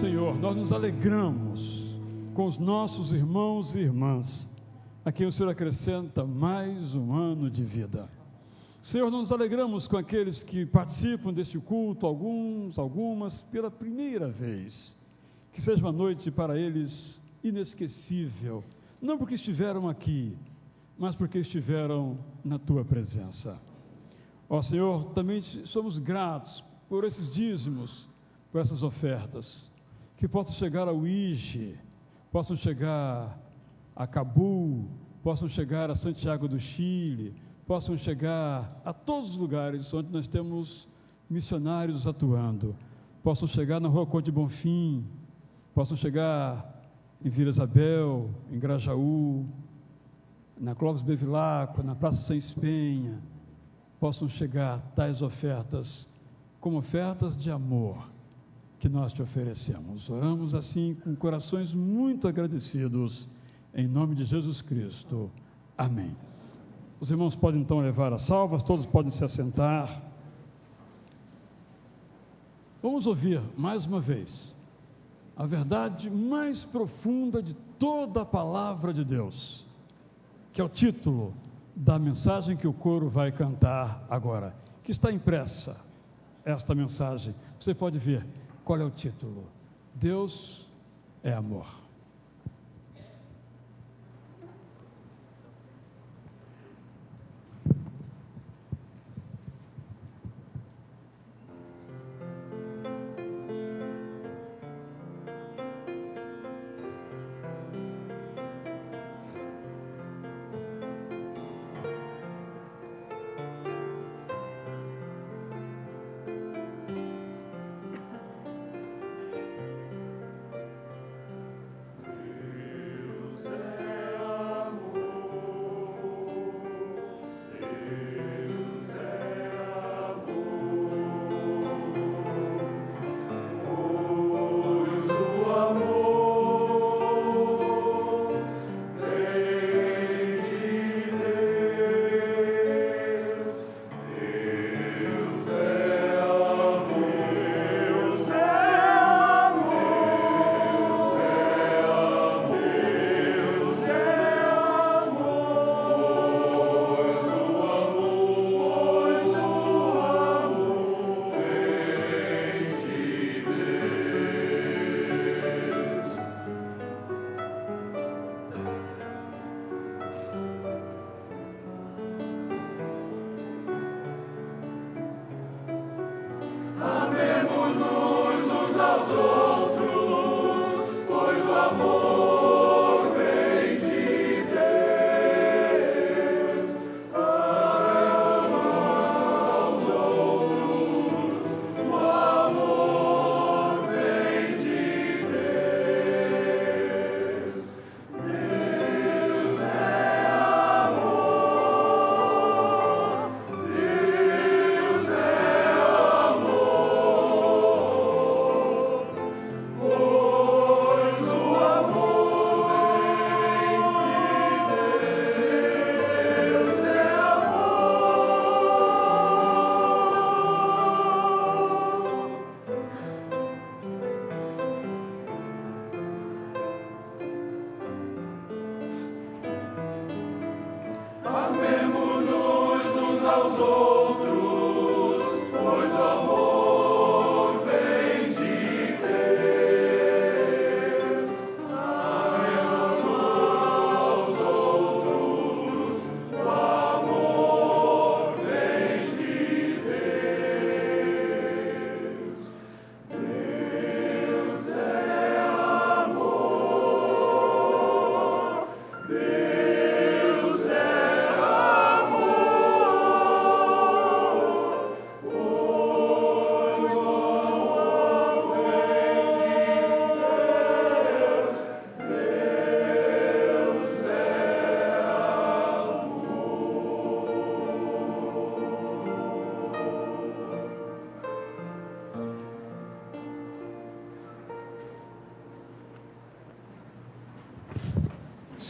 Senhor, nós nos alegramos com os nossos irmãos e irmãs, a quem o Senhor acrescenta mais um ano de vida. Senhor, nós nos alegramos com aqueles que participam deste culto, algumas, pela primeira vez. Que seja uma noite para eles inesquecível, não porque estiveram aqui, mas porque estiveram na Tua presença. Ó Senhor, também somos gratos por esses dízimos, por essas ofertas, que possam chegar ao Ige, possam chegar a Cabul, possam chegar a Santiago do Chile, possam chegar a todos os lugares onde nós temos missionários atuando, possam chegar na Rua Conde Bonfim, possam chegar em Vila Isabel, em Grajaú, na Clóvis Bevilacqua, na Praça Sem Penha, possam chegar tais ofertas, como ofertas de amor que nós te oferecemos. Oramos assim com corações muito agradecidos, em nome de Jesus Cristo. Amém. Os irmãos podem então levar as salvas, todos podem se assentar. Vamos ouvir mais uma vez a verdade mais profunda de toda a palavra de Deus, que é o título da mensagem que o coro vai cantar agora, que está impressa esta mensagem. Você pode ver qual é o título: Deus é amor.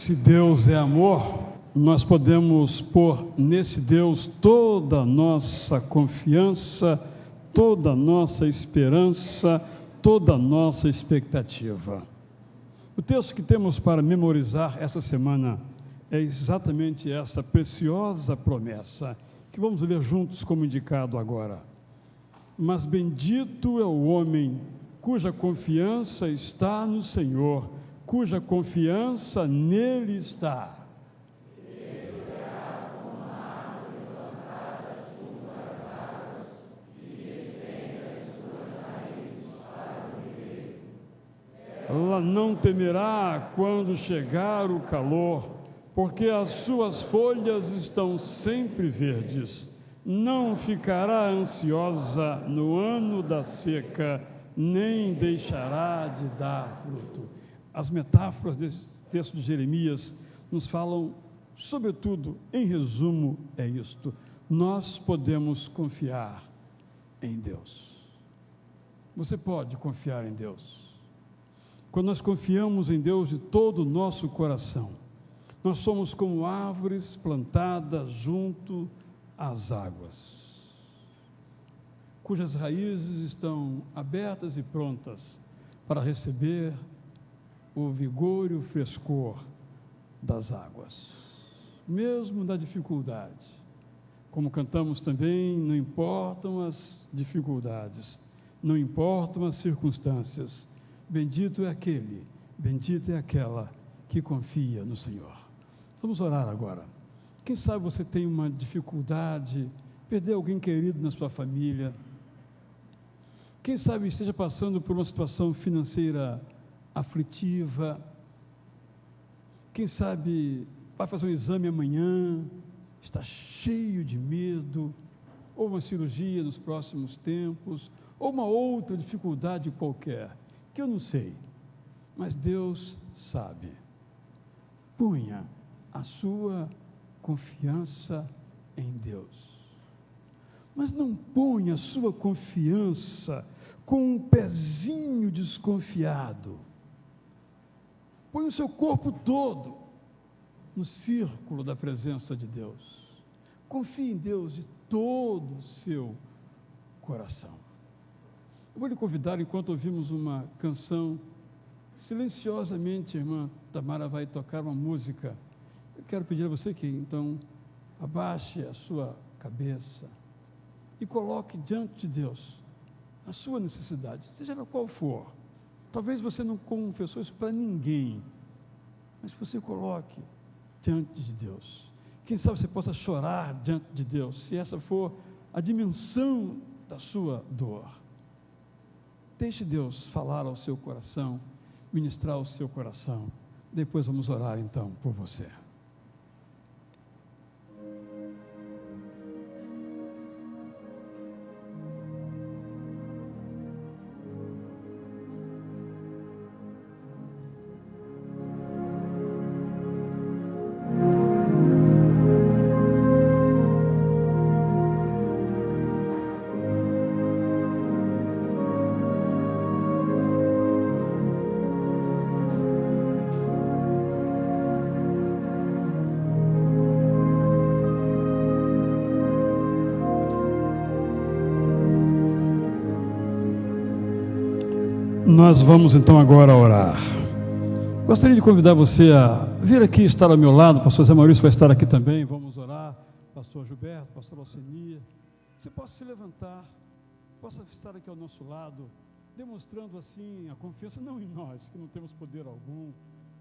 Se Deus é amor, nós podemos pôr nesse Deus toda a nossa confiança, toda a nossa esperança, toda a nossa expectativa. O texto que temos para memorizar essa semana é exatamente essa preciosa promessa, que vamos ler juntos como indicado agora. Mas bendito é o homem cuja confiança está no Senhor, cuja confiança nele está. Ela não temerá quando chegar o calor, porque as suas folhas estão sempre verdes. Não ficará ansiosa no ano da seca, nem deixará de dar fruto. As metáforas desse texto de Jeremias nos falam, sobretudo, em resumo, é isto: nós podemos confiar em Deus. Você pode confiar em Deus. Quando nós confiamos em Deus de todo o nosso coração, nós somos como árvores plantadas junto às águas, cujas raízes estão abertas e prontas para receber o vigor e o frescor das águas. Mesmo na dificuldade, como cantamos também, não importam as dificuldades, não importam as circunstâncias, bendito é aquele, bendita é aquela que confia no Senhor. Vamos orar agora. Quem sabe você tem uma dificuldade, perdeu alguém querido na sua família. Quem sabe esteja passando por uma situação financeira aflitiva. Quem sabe vai fazer um exame amanhã, está cheio de medo, ou uma cirurgia nos próximos tempos, ou uma outra dificuldade qualquer, que eu não sei, mas Deus sabe. Ponha a sua confiança em Deus. Mas não ponha a sua confiança com um pezinho desconfiado. Põe o seu corpo todo no círculo da presença de Deus. Confie em Deus de todo o seu coração. Eu vou lhe convidar, enquanto ouvimos uma canção, silenciosamente, a irmã Tamara vai tocar uma música. Eu quero pedir a você que, então, abaixe a sua cabeça e coloque diante de Deus a sua necessidade, seja ela qual for. Talvez você não confessou isso para ninguém, mas você coloque diante de Deus. Quem sabe você possa chorar diante de Deus, se essa for a dimensão da sua dor. Deixe Deus falar ao seu coração, ministrar ao seu coração. Depois vamos orar então por você. Nós vamos então agora orar. Gostaria de convidar você a vir aqui estar ao meu lado. O pastor Zé Maurício vai estar aqui também. Vamos orar. Pastor Gilberto, pastor Alcenia. Você possa se levantar, possa estar aqui ao nosso lado, demonstrando assim a confiança, não em nós, que não temos poder algum,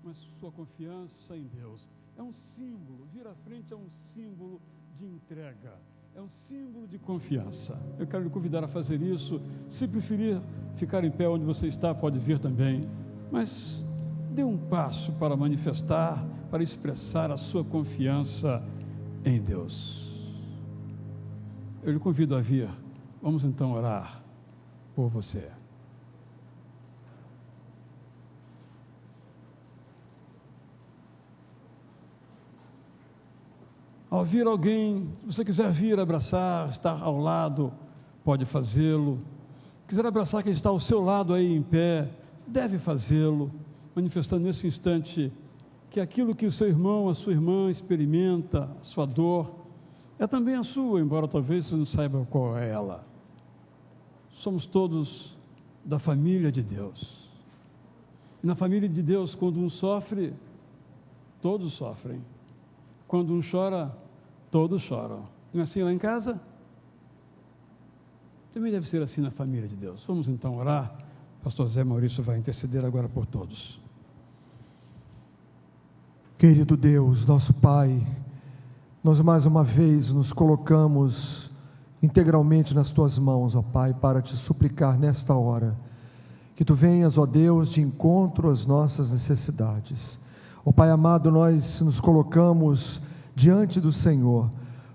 mas sua confiança em Deus. É um símbolo, vir à frente é um símbolo de entrega. É um símbolo de confiança. Eu quero lhe convidar a fazer isso. Se preferir ficar em pé onde você está, pode vir também. Mas dê um passo para manifestar, para expressar a sua confiança em Deus. Eu lhe convido a vir. Vamos então orar por você. Ao vir alguém, se você quiser vir abraçar, estar ao lado, pode fazê-lo. Quiser abraçar quem está ao seu lado aí em pé, deve fazê-lo, manifestando nesse instante que aquilo que o seu irmão, a sua irmã experimenta, a sua dor, é também a sua, embora talvez você não saiba qual é ela. Somos todos da família de Deus. E na família de Deus, quando um sofre, todos sofrem. Quando um chora, todos choram. Não é assim lá em casa? Também deve ser assim na família de Deus. Vamos então orar. Pastor Zé Maurício vai interceder agora por todos. Querido Deus, nosso Pai, nós mais uma vez nos colocamos integralmente nas Tuas mãos, ó Pai, para Te suplicar nesta hora, que Tu venhas, ó Deus, de encontro às nossas necessidades. Ó Pai amado, nós nos colocamos diante do Senhor,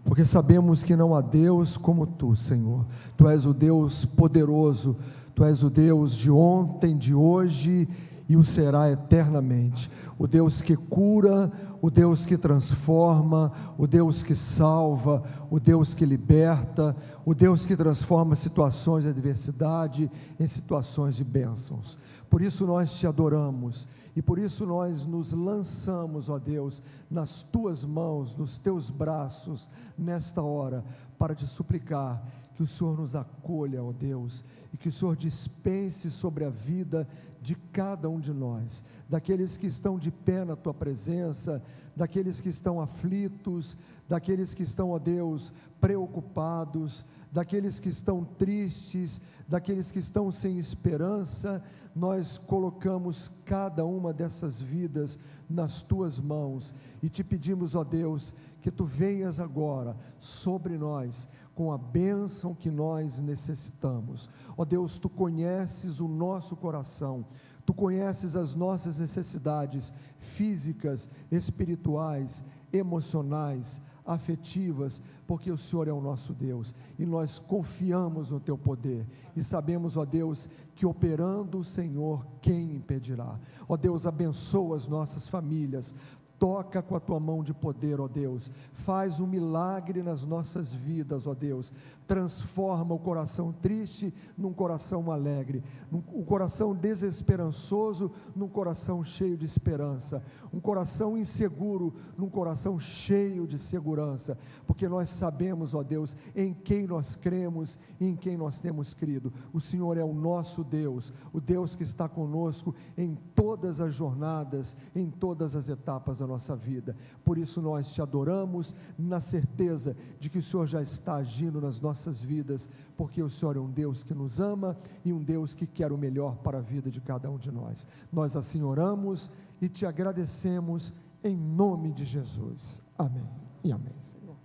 porque sabemos que não há Deus como Tu, Senhor. Tu és o Deus poderoso, Tu és o Deus de ontem, de hoje e o será eternamente. O Deus que cura, o Deus que transforma, o Deus que salva, o Deus que liberta, o Deus que transforma situações de adversidade em situações de bênçãos. Por isso nós Te adoramos e por isso nós nos lançamos, ó Deus, nas Tuas mãos, nos Teus braços, nesta hora, para Te suplicar que o Senhor nos acolha, ó Deus, e que o Senhor dispense sobre a vida de cada um de nós, daqueles que estão de pé na Tua presença, daqueles que estão aflitos, daqueles que estão, ó Deus, preocupados, daqueles que estão tristes, daqueles que estão sem esperança. Nós colocamos cada uma dessas vidas nas Tuas mãos e Te pedimos, ó Deus, que Tu venhas agora sobre nós com a bênção que nós necessitamos. Ó Deus, Tu conheces o nosso coração, Tu conheces as nossas necessidades físicas, espirituais, emocionais, afetivas, porque o Senhor é o nosso Deus, e nós confiamos no Teu poder, e sabemos, ó Deus, que operando o Senhor, quem impedirá? Ó Deus, abençoa as nossas famílias, toca com a Tua mão de poder, ó Deus, faz um milagre nas nossas vidas, ó Deus, transforma o coração triste num coração alegre, um coração desesperançoso num coração cheio de esperança, um coração inseguro num coração cheio de segurança, porque nós sabemos, ó Deus, em quem nós cremos e em quem nós temos crido. O Senhor é o nosso Deus, o Deus que está conosco em todas as jornadas, em todas as etapas da nossa vida. Por isso nós Te adoramos na certeza de que o Senhor já está agindo nas nossas vidas, porque o Senhor é um Deus que nos ama e um Deus que quer o melhor para a vida de cada um de nós. Nós assim oramos e Te agradecemos em nome de Jesus. Amém e amém, Senhor.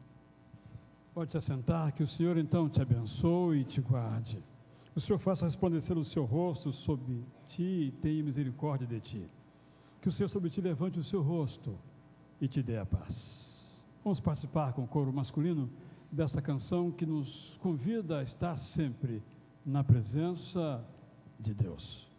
Pode se assentar, que o Senhor então te abençoe e te guarde. O Senhor faça resplandecer o seu rosto sobre ti e tenha misericórdia de ti. Que o Senhor sobre ti levante o seu rosto e te dê a paz. Vamos participar com o coro masculino dessa canção que nos convida a estar sempre na presença de Deus.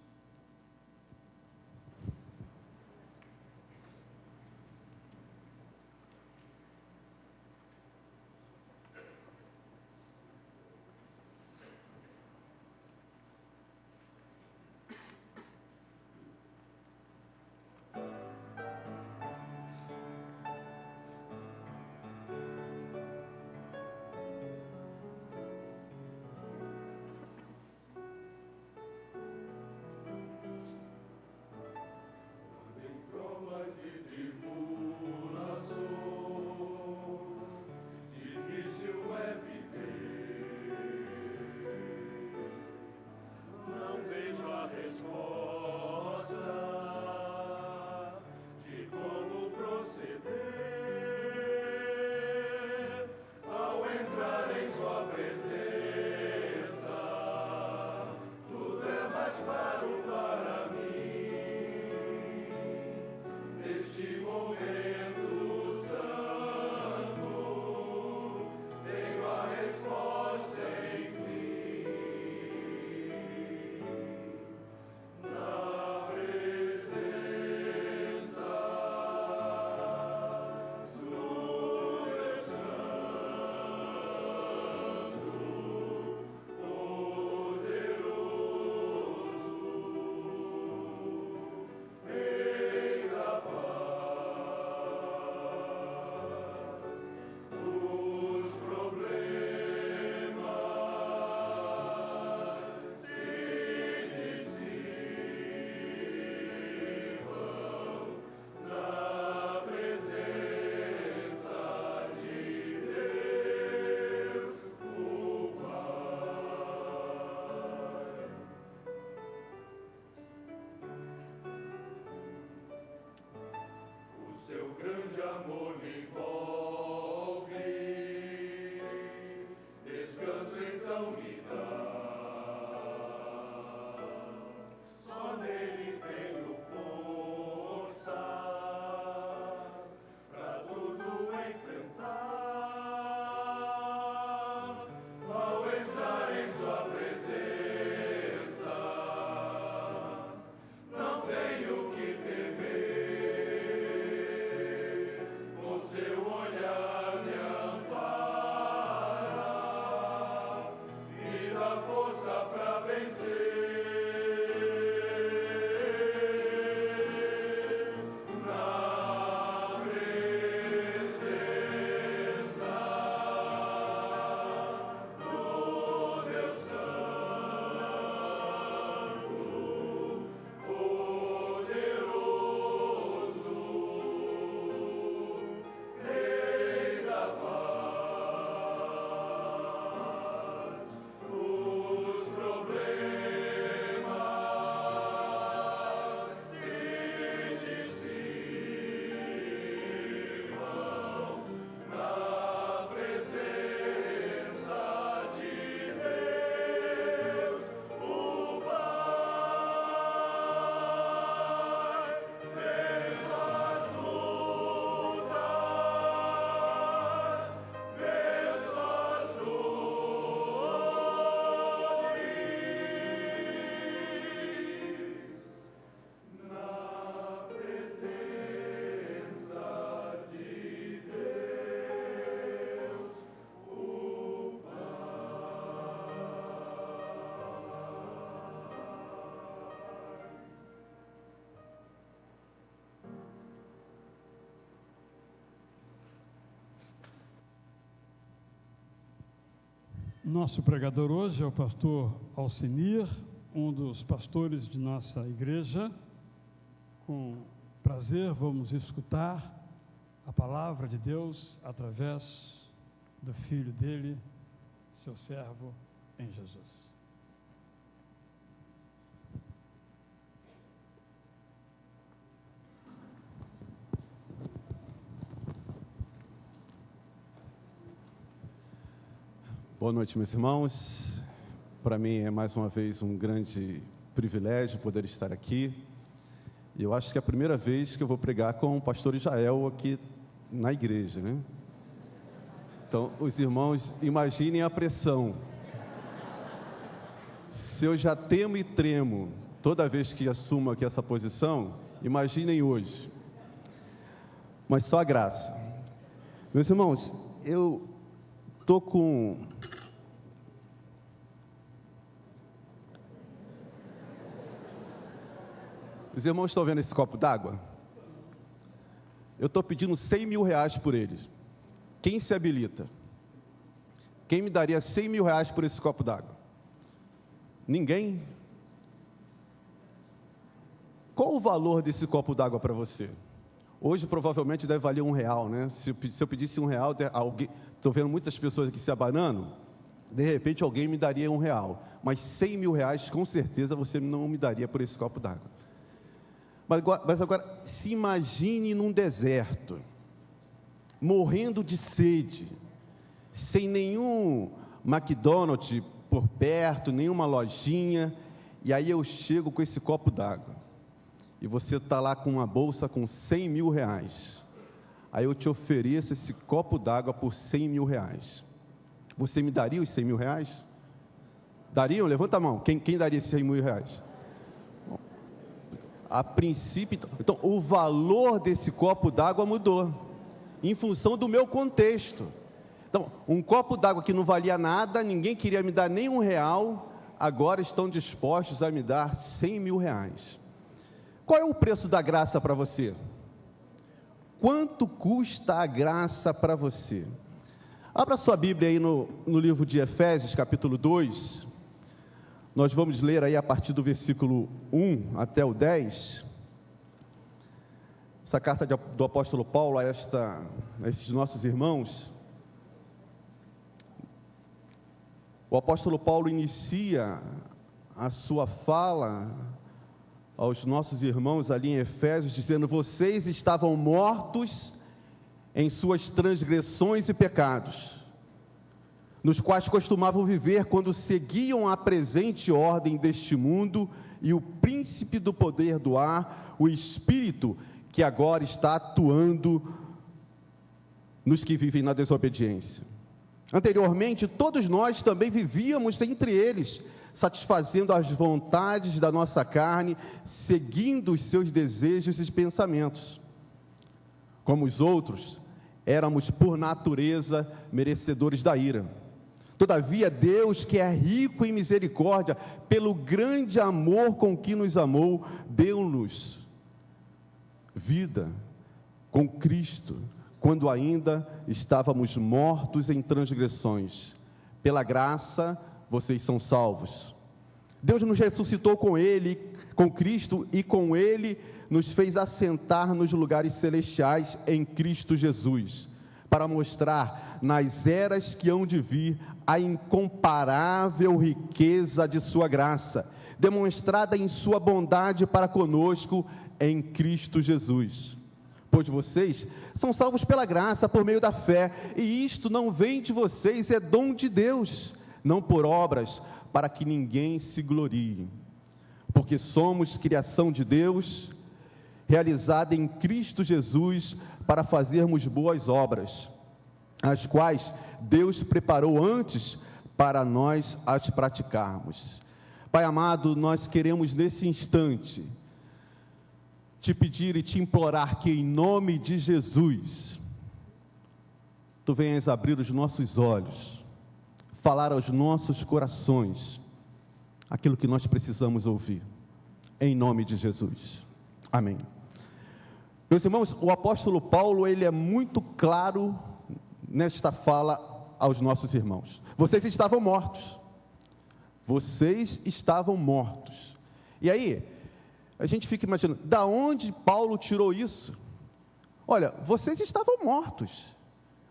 Nosso pregador hoje é o pastor Alcinir, um dos pastores de nossa igreja. Com prazer vamos escutar a palavra de Deus através do Filho dele, seu servo em Jesus. Boa noite, meus irmãos. Para mim é mais uma vez um grande privilégio poder estar aqui. E eu acho que é a primeira vez que eu vou pregar com o pastor Israel aqui na igreja, né? Então, os irmãos, imaginem a pressão. Se eu já temo e tremo toda vez que assumo aqui essa posição, imaginem hoje. Mas só a graça. Meus irmãos, eu estou com... Os irmãos estão vendo esse copo d'água? Eu estou pedindo 100 mil reais por ele. Quem se habilita? Quem me daria 100 mil reais por esse copo d'água? Ninguém? Qual o valor desse copo d'água para você? Hoje provavelmente deve valer R$1, né? Se eu pedisse R$1, estou vendo muitas pessoas aqui se abanando, de repente alguém me daria R$1. Mas 100 mil reais, com certeza, você não me daria por esse copo d'água. Mas agora, se imagine num deserto, morrendo de sede, sem nenhum McDonald's por perto, nenhuma lojinha, e aí eu chego com esse copo d'água, e você está lá com uma bolsa com 100 mil reais, aí eu te ofereço esse copo d'água por 100 mil reais, você me daria os 100 mil reais? Dariam? Levanta a mão, quem daria esses 100 mil reais? A princípio, então, o valor desse copo d'água mudou, em função do meu contexto. Então, um copo d'água que não valia nada, ninguém queria me dar nem R$1, agora estão dispostos a me dar 100 mil reais. Qual é o preço da graça para você? Quanto custa a graça para você? Abra sua Bíblia aí no livro de Efésios, capítulo 2. Nós vamos ler aí a partir do versículo 1 até o 10. Essa carta do apóstolo Paulo a esses nossos irmãos. O apóstolo Paulo inicia a sua fala aos nossos irmãos ali em Efésios, dizendo: vocês estavam mortos em suas transgressões e pecados, nos quais costumavam viver quando seguiam a presente ordem deste mundo e o príncipe do poder do ar, o Espírito, que agora está atuando nos que vivem na desobediência. Anteriormente, todos nós também vivíamos entre eles, satisfazendo as vontades da nossa carne, seguindo os seus desejos e pensamentos. Como os outros, éramos por natureza merecedores da ira. Todavia, Deus, que é rico em misericórdia, pelo grande amor com que nos amou, deu-nos vida com Cristo, quando ainda estávamos mortos em transgressões. Pela graça, vocês são salvos. Deus nos ressuscitou com Ele, com Cristo, e com Ele nos fez assentar nos lugares celestiais em Cristo Jesus, para mostrar nas eras que hão de vir a incomparável riqueza de sua graça, demonstrada em sua bondade para conosco em Cristo Jesus. Pois vocês são salvos pela graça, por meio da fé, e isto não vem de vocês, é dom de Deus, não por obras, para que ninguém se glorie. Porque somos criação de Deus, realizada em Cristo Jesus, para fazermos boas obras, as quais Deus preparou antes para nós as praticarmos. Pai amado, nós queremos nesse instante te pedir e te implorar que em nome de Jesus, Tu venhas abrir os nossos olhos, falar aos nossos corações aquilo que nós precisamos ouvir, em nome de Jesus, amém. Meus irmãos, o apóstolo Paulo, ele é muito claro nesta fala aos nossos irmãos. Vocês estavam mortos. Vocês estavam mortos. E aí, a gente fica imaginando, da onde Paulo tirou isso? Olha, vocês estavam mortos.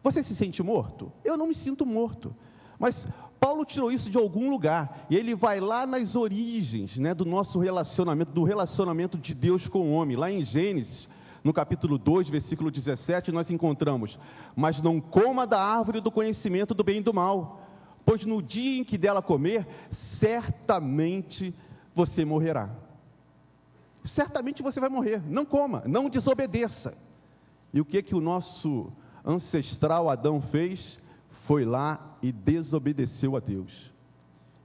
Você se sente morto? Eu não me sinto morto. Mas Paulo tirou isso de algum lugar. E ele vai lá nas origens, né, do nosso relacionamento, do relacionamento de Deus com o homem. Lá em Gênesis, no capítulo 2, versículo 17, nós encontramos: mas não coma da árvore do conhecimento do bem e do mal, pois no dia em que dela comer, certamente você morrerá. Certamente você vai morrer. Não coma, não desobedeça. E o que o nosso ancestral Adão fez? Foi lá e desobedeceu a Deus.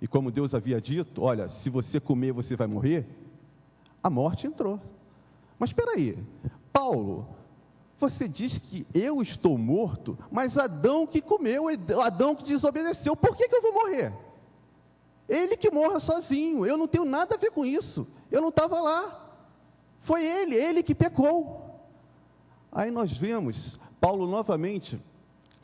E como Deus havia dito, olha, se você comer, você vai morrer, a morte entrou. Mas espera aí, Paulo, você diz que eu estou morto, mas Adão que comeu, Adão que desobedeceu, por que eu vou morrer? Ele que morra sozinho, eu não tenho nada a ver com isso, eu não estava lá, foi ele que pecou. Aí nós vemos Paulo novamente,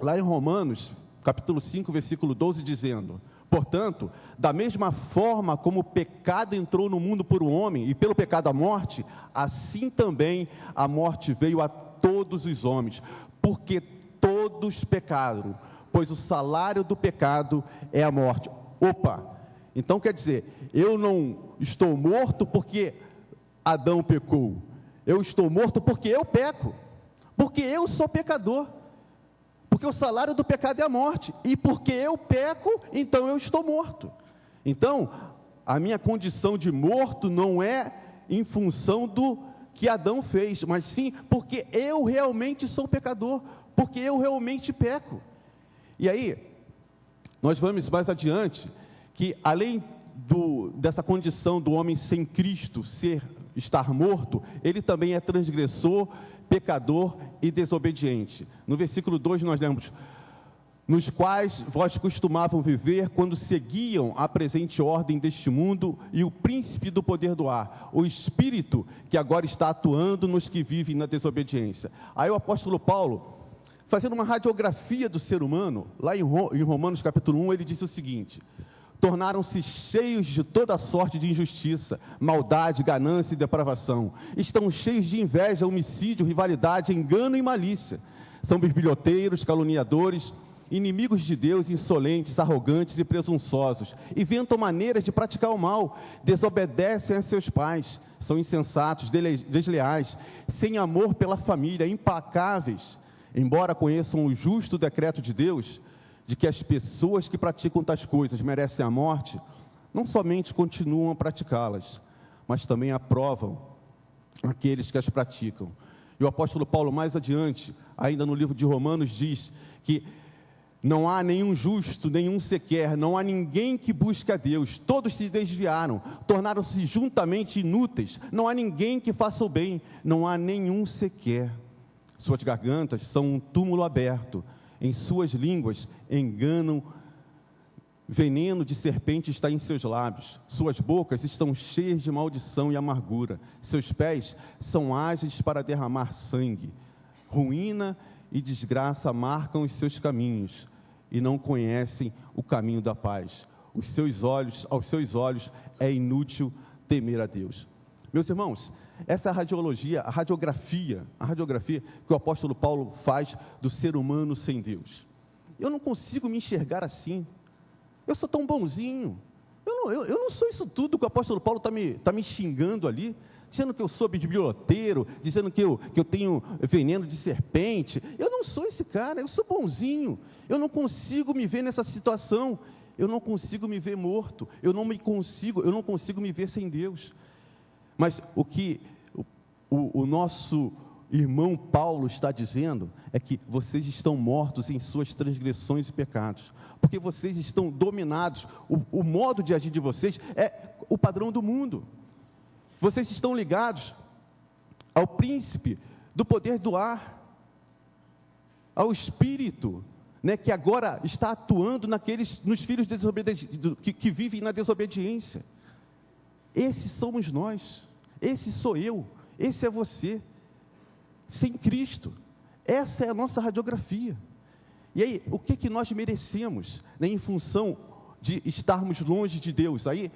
lá em Romanos, capítulo 5, versículo 12, dizendo: portanto, da mesma forma como o pecado entrou no mundo por um homem, e pelo pecado a morte, assim também a morte veio a todos os homens, porque todos pecaram, pois o salário do pecado é a morte. Opa! Então quer dizer, eu não estou morto porque Adão pecou, eu estou morto porque eu peco, porque eu sou pecador, porque o salário do pecado é a morte, e porque eu peco, então eu estou morto. Então, a minha condição de morto não é em função do que Adão fez, mas sim porque eu realmente sou pecador, porque eu realmente peco. E aí, nós vamos mais adiante, que além dessa condição do homem sem Cristo estar morto, ele também é transgressor, pecador e desobediente. No versículo 2 nós lemos: nos quais vós costumavam viver quando seguiam a presente ordem deste mundo e o príncipe do poder do ar, o espírito que agora está atuando nos que vivem na desobediência. Aí o apóstolo Paulo, fazendo uma radiografia do ser humano, lá em Romanos capítulo 1, ele disse o seguinte: tornaram-se cheios de toda sorte de injustiça, maldade, ganância e depravação. Estão cheios de inveja, homicídio, rivalidade, engano e malícia. São bisbilhoteiros, caluniadores, inimigos de Deus, insolentes, arrogantes e presunçosos. Inventam maneiras de praticar o mal, desobedecem a seus pais, são insensatos, desleais, sem amor pela família, implacáveis. Embora conheçam o justo decreto de Deus, de que as pessoas que praticam tais coisas merecem a morte, não somente continuam a praticá-las, mas também aprovam aqueles que as praticam. E o apóstolo Paulo, mais adiante, ainda no livro de Romanos, diz que não há nenhum justo, nenhum sequer, não há ninguém que busque a Deus, todos se desviaram, tornaram-se juntamente inúteis, não há ninguém que faça o bem, não há nenhum sequer. Suas gargantas são um túmulo aberto, em suas línguas enganam, veneno de serpente está em seus lábios, suas bocas estão cheias de maldição e amargura, seus pés são ágeis para derramar sangue, ruína e desgraça marcam os seus caminhos, e não conhecem o caminho da paz. Aos seus olhos é inútil temer a Deus. Meus irmãos, essa é a radiografia que o apóstolo Paulo faz do ser humano sem Deus. Eu não consigo me enxergar assim. Eu sou tão bonzinho. Eu não sou isso tudo que o apóstolo Paulo está me xingando ali, dizendo que eu sou biblioteiro, dizendo que eu tenho veneno de serpente. Eu não sou esse cara, eu sou bonzinho. Eu não consigo me ver nessa situação. Eu não consigo me ver morto. Eu não consigo me ver sem Deus. Mas o que o nosso irmão Paulo está dizendo é que vocês estão mortos em suas transgressões e pecados, porque vocês estão dominados, o modo de agir de vocês é o padrão do mundo. Vocês estão ligados ao príncipe do poder do ar, ao espírito, né, que agora está atuando nos filhos que vivem na desobediência. Esses somos nós, esse sou eu, esse é você, sem Cristo. Essa é a nossa radiografia. E aí, o que nós merecemos, né, em função de estarmos longe de Deus? Aí,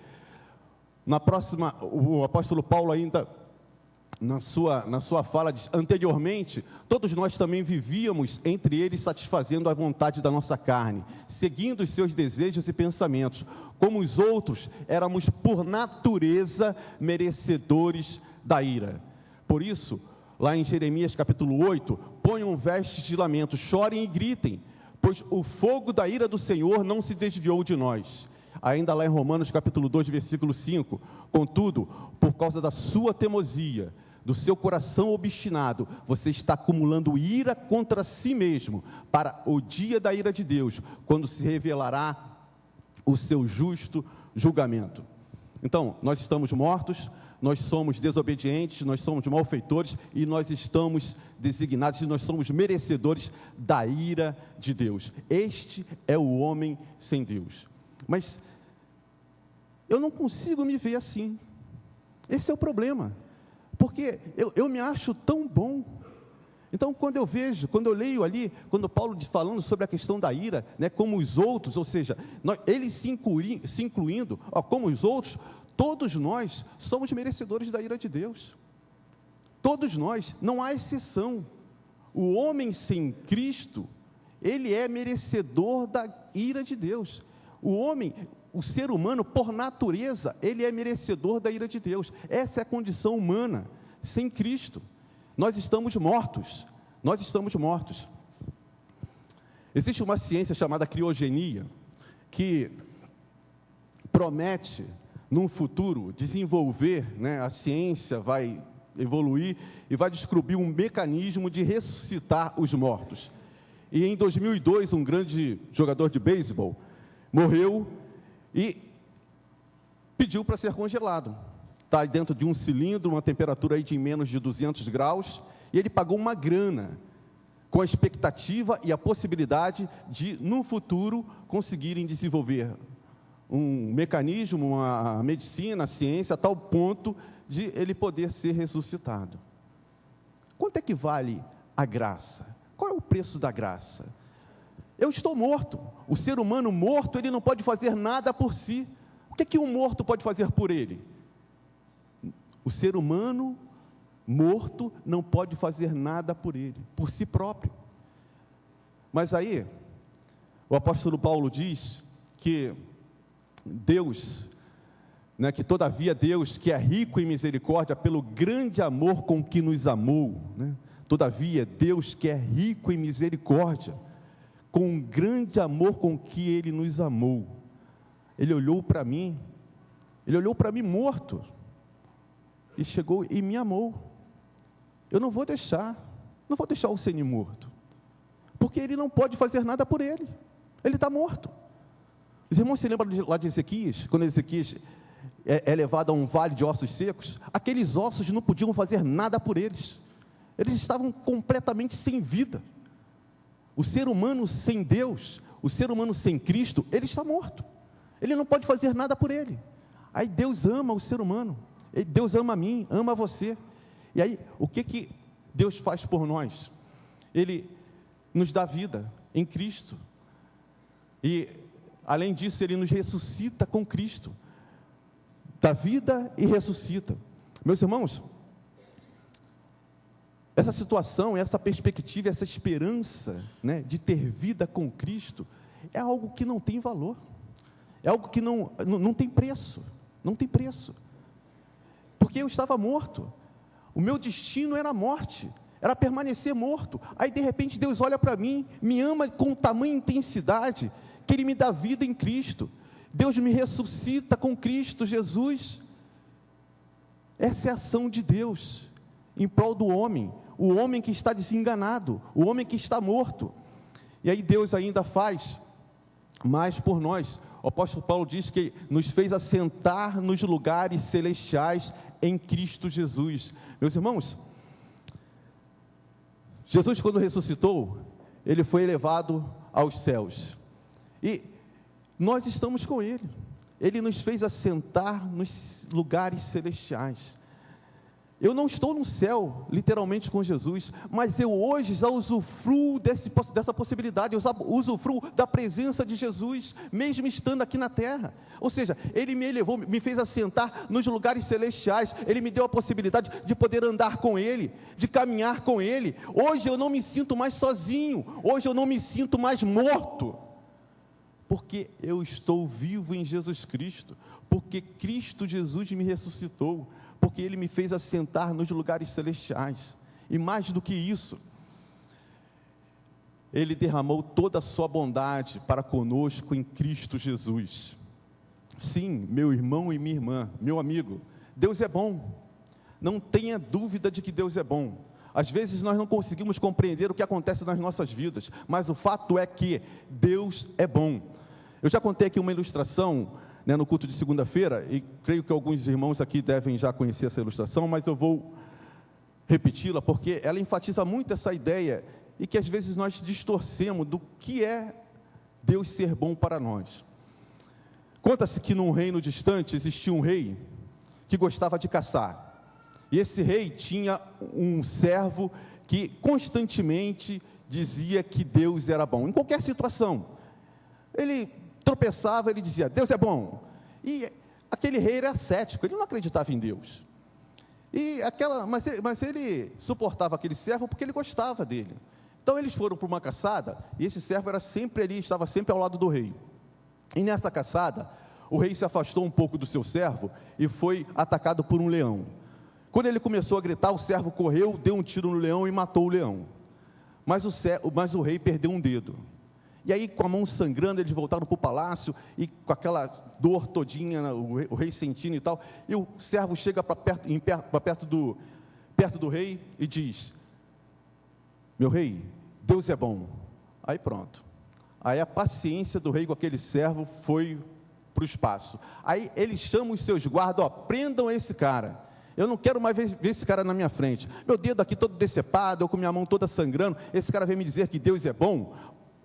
na próxima, o apóstolo Paulo ainda, na sua fala, diz: anteriormente, todos nós também vivíamos entre eles, satisfazendo a vontade da nossa carne, seguindo os seus desejos e pensamentos. Como os outros, éramos por natureza merecedores da ira. Por isso, lá em Jeremias capítulo 8, ponham vestes de lamento, chorem e gritem, pois o fogo da ira do Senhor não se desviou de nós. Ainda lá em Romanos capítulo 2, versículo 5, contudo, por causa da sua teimosia, do seu coração obstinado, você está acumulando ira contra si mesmo, para o dia da ira de Deus, quando se revelará o seu justo julgamento. Então, nós estamos mortos, nós somos desobedientes, nós somos malfeitores e nós estamos designados e nós somos merecedores da ira de Deus. Este é o homem sem Deus. Mas eu não consigo me ver assim. Esse é o problema. Porque eu me acho tão bom. Então, quando eu leio ali, quando Paulo diz, falando sobre a questão da ira, né, como os outros, ou seja, eles se incluindo, como os outros, todos nós somos merecedores da ira de Deus. Todos nós, não há exceção. O homem sem Cristo, ele é merecedor da ira de Deus. O ser humano, por natureza, ele é merecedor da ira de Deus. Essa é a condição humana. Sem Cristo, nós estamos mortos. Nós estamos mortos. Existe uma ciência chamada criogenia, que promete, num futuro, desenvolver, né, a ciência vai evoluir e vai descobrir um mecanismo de ressuscitar os mortos. E em 2002, um grande jogador de beisebol morreu e pediu para ser congelado. Está dentro de um cilindro, uma temperatura aí de menos de 200 graus, e ele pagou uma grana, com a expectativa e a possibilidade de, no futuro, conseguirem desenvolver um mecanismo, uma medicina, a ciência, a tal ponto de ele poder ser ressuscitado. Quanto é que vale a graça? Qual é o preço da graça? Eu estou morto. O ser humano morto, ele não pode fazer nada por si. O que é que um morto pode fazer por ele? O ser humano morto não pode fazer nada por ele, por si próprio. Mas aí, o apóstolo Paulo diz que Deus, né, que todavia Deus, que é rico em misericórdia, pelo grande amor com que nos amou, né, todavia Deus, que é rico em misericórdia, com um grande amor com que Ele nos amou, Ele olhou para mim morto, e chegou e me amou. Eu não vou deixar o Senhor morto, porque Ele não pode fazer nada por Ele está morto. Os irmãos se lembram lá de Ezequias, quando Ezequias é levado a um vale de ossos secos? Aqueles ossos não podiam fazer nada por eles estavam completamente sem vida. O ser humano sem Deus, o ser humano sem Cristo, ele está morto, ele não pode fazer nada por ele. Aí Deus ama o ser humano, Deus ama a mim, ama você. E aí, o que Deus faz por nós? Ele nos dá vida em Cristo, e além disso, Ele nos ressuscita com Cristo, dá vida e ressuscita. Meus irmãos, essa situação, essa perspectiva, essa esperança, né, de ter vida com Cristo, é algo que não tem valor, é algo que não tem preço, porque eu estava morto, o meu destino era a morte, era permanecer morto. Aí de repente Deus olha para mim, me ama com tamanha intensidade, que Ele me dá vida em Cristo, Deus me ressuscita com Cristo Jesus. Essa é a ação de Deus em prol do homem, o homem que está desenganado, o homem que está morto. E aí Deus ainda faz mais por nós. O apóstolo Paulo diz que nos fez assentar nos lugares celestiais em Cristo Jesus. Meus irmãos, Jesus, quando ressuscitou, Ele foi elevado aos céus, e nós estamos com Ele. Ele nos fez assentar nos lugares celestiais. Eu não estou no céu, literalmente, com Jesus, mas eu hoje já usufruo dessa possibilidade, eu usufruo da presença de Jesus, mesmo estando aqui na terra. Ou seja, Ele me elevou, me fez assentar nos lugares celestiais, Ele me deu a possibilidade de poder andar com Ele, de caminhar com Ele. Hoje eu não me sinto mais sozinho, hoje eu não me sinto mais morto, porque eu estou vivo em Jesus Cristo, porque Cristo Jesus me ressuscitou, porque Ele me fez assentar nos lugares celestiais. E mais do que isso, Ele derramou toda a sua bondade para conosco em Cristo Jesus. Sim, meu irmão e minha irmã, meu amigo, Deus é bom. Não tenha dúvida de que Deus é bom. Às vezes nós não conseguimos compreender o que acontece nas nossas vidas, mas o fato é que Deus é bom. Eu já contei aqui uma ilustração, no culto de segunda-feira, e creio que alguns irmãos aqui devem já conhecer essa ilustração, mas eu vou repeti-la, porque ela enfatiza muito essa ideia, e que às vezes nós distorcemos do que é Deus ser bom para nós. Conta-se que num reino distante existia um rei que gostava de caçar, e esse rei tinha um servo que constantemente dizia que Deus era bom, em qualquer situação. Ele tropeçava, ele dizia, Deus é bom. E aquele rei era cético, ele não acreditava em Deus. Mas ele suportava aquele servo porque ele gostava dele. Então eles foram para uma caçada, e esse servo era sempre ali, estava sempre ao lado do rei. E nessa caçada, o rei se afastou um pouco do seu servo e foi atacado por um leão. Quando ele começou a gritar, o servo correu, deu um tiro no leão e matou o leão. Mas o rei perdeu um dedo. E aí, com a mão sangrando, eles voltaram para o palácio, e com aquela dor todinha, o rei sentindo e tal, e o servo chega perto do rei e diz, meu rei, Deus é bom. Aí pronto. Aí a paciência do rei com aquele servo foi para o espaço. Aí ele chama os seus guardas, prendam esse cara. Eu não quero mais ver esse cara na minha frente. Meu dedo aqui todo decepado, eu com minha mão toda sangrando, esse cara vem me dizer que Deus é bom.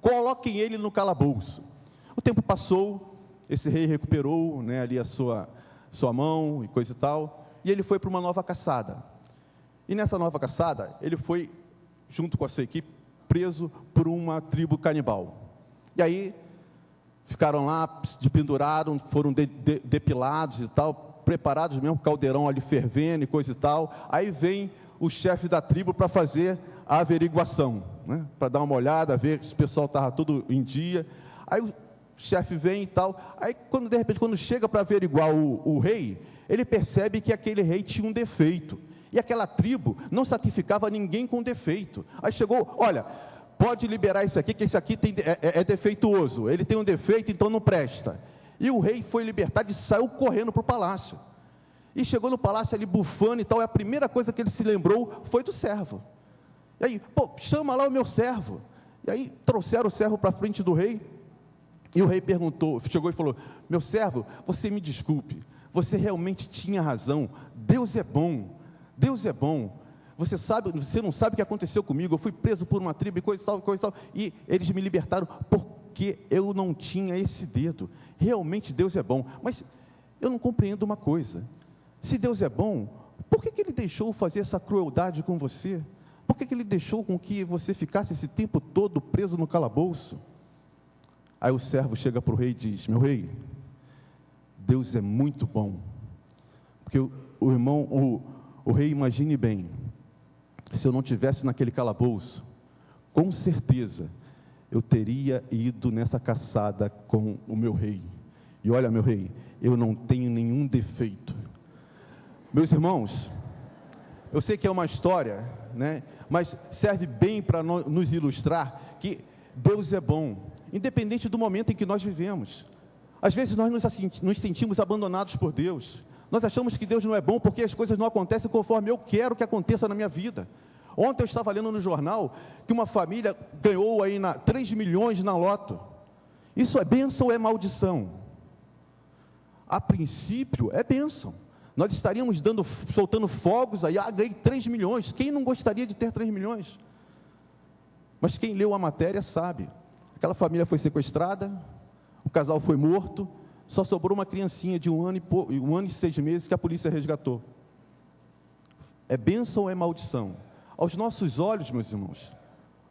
Coloquem ele no calabouço. O tempo passou, esse rei recuperou, ali a sua mão e coisa e tal, e ele foi para uma nova caçada. E nessa nova caçada, ele foi, junto com a sua equipe, preso por uma tribo canibal. E aí, ficaram lá, se penduraram, foram depilados e tal, preparados mesmo, caldeirão ali fervendo e coisa e tal. Aí vem o chefe da tribo para fazer a averiguação, para dar uma olhada, ver se o pessoal estava tudo em dia. Aí o chefe vem e tal, aí de repente, quando chega para averiguar o rei, ele percebe que aquele rei tinha um defeito, e aquela tribo não sacrificava ninguém com defeito. Aí chegou, olha, pode liberar esse aqui, que esse aqui é defeituoso, ele tem um defeito, então não presta. E o rei foi libertado e saiu correndo para o palácio, e chegou no palácio ali bufando e tal, e a primeira coisa que ele se lembrou foi do servo. E aí, chama lá o meu servo. E aí trouxeram o servo para frente do rei, e o rei chegou e falou, meu servo, você me desculpe, você realmente tinha razão, Deus é bom, Deus é bom. Você não sabe o que aconteceu comigo, eu fui preso por uma tribo e coisa e tal, e eles me libertaram porque eu não tinha esse dedo. Realmente Deus é bom, mas eu não compreendo uma coisa, se Deus é bom, por que Ele deixou fazer essa crueldade com você? Por que Ele deixou com que você ficasse esse tempo todo preso no calabouço? Aí o servo chega para o rei e diz, meu rei, Deus é muito bom, porque o rei, imagine bem, se eu não tivesse naquele calabouço, com certeza, eu teria ido nessa caçada com o meu rei, e olha meu rei, eu não tenho nenhum defeito. Meus irmãos, eu sei que é uma história, mas serve bem para nos ilustrar que Deus é bom, independente do momento em que nós vivemos. Às vezes nós nos sentimos abandonados por Deus, nós achamos que Deus não é bom porque as coisas não acontecem conforme eu quero que aconteça na minha vida. Ontem eu estava lendo no jornal que uma família ganhou aí 3 milhões na loto. Isso é bênção ou é maldição? A princípio é bênção. Nós estaríamos soltando fogos aí, ganhei 3 milhões. Quem não gostaria de ter 3 milhões? Mas quem leu a matéria sabe. Aquela família foi sequestrada, o casal foi morto, só sobrou uma criancinha de 1 ano e 6 meses que a polícia resgatou. É bênção ou é maldição? Aos nossos olhos, meus irmãos,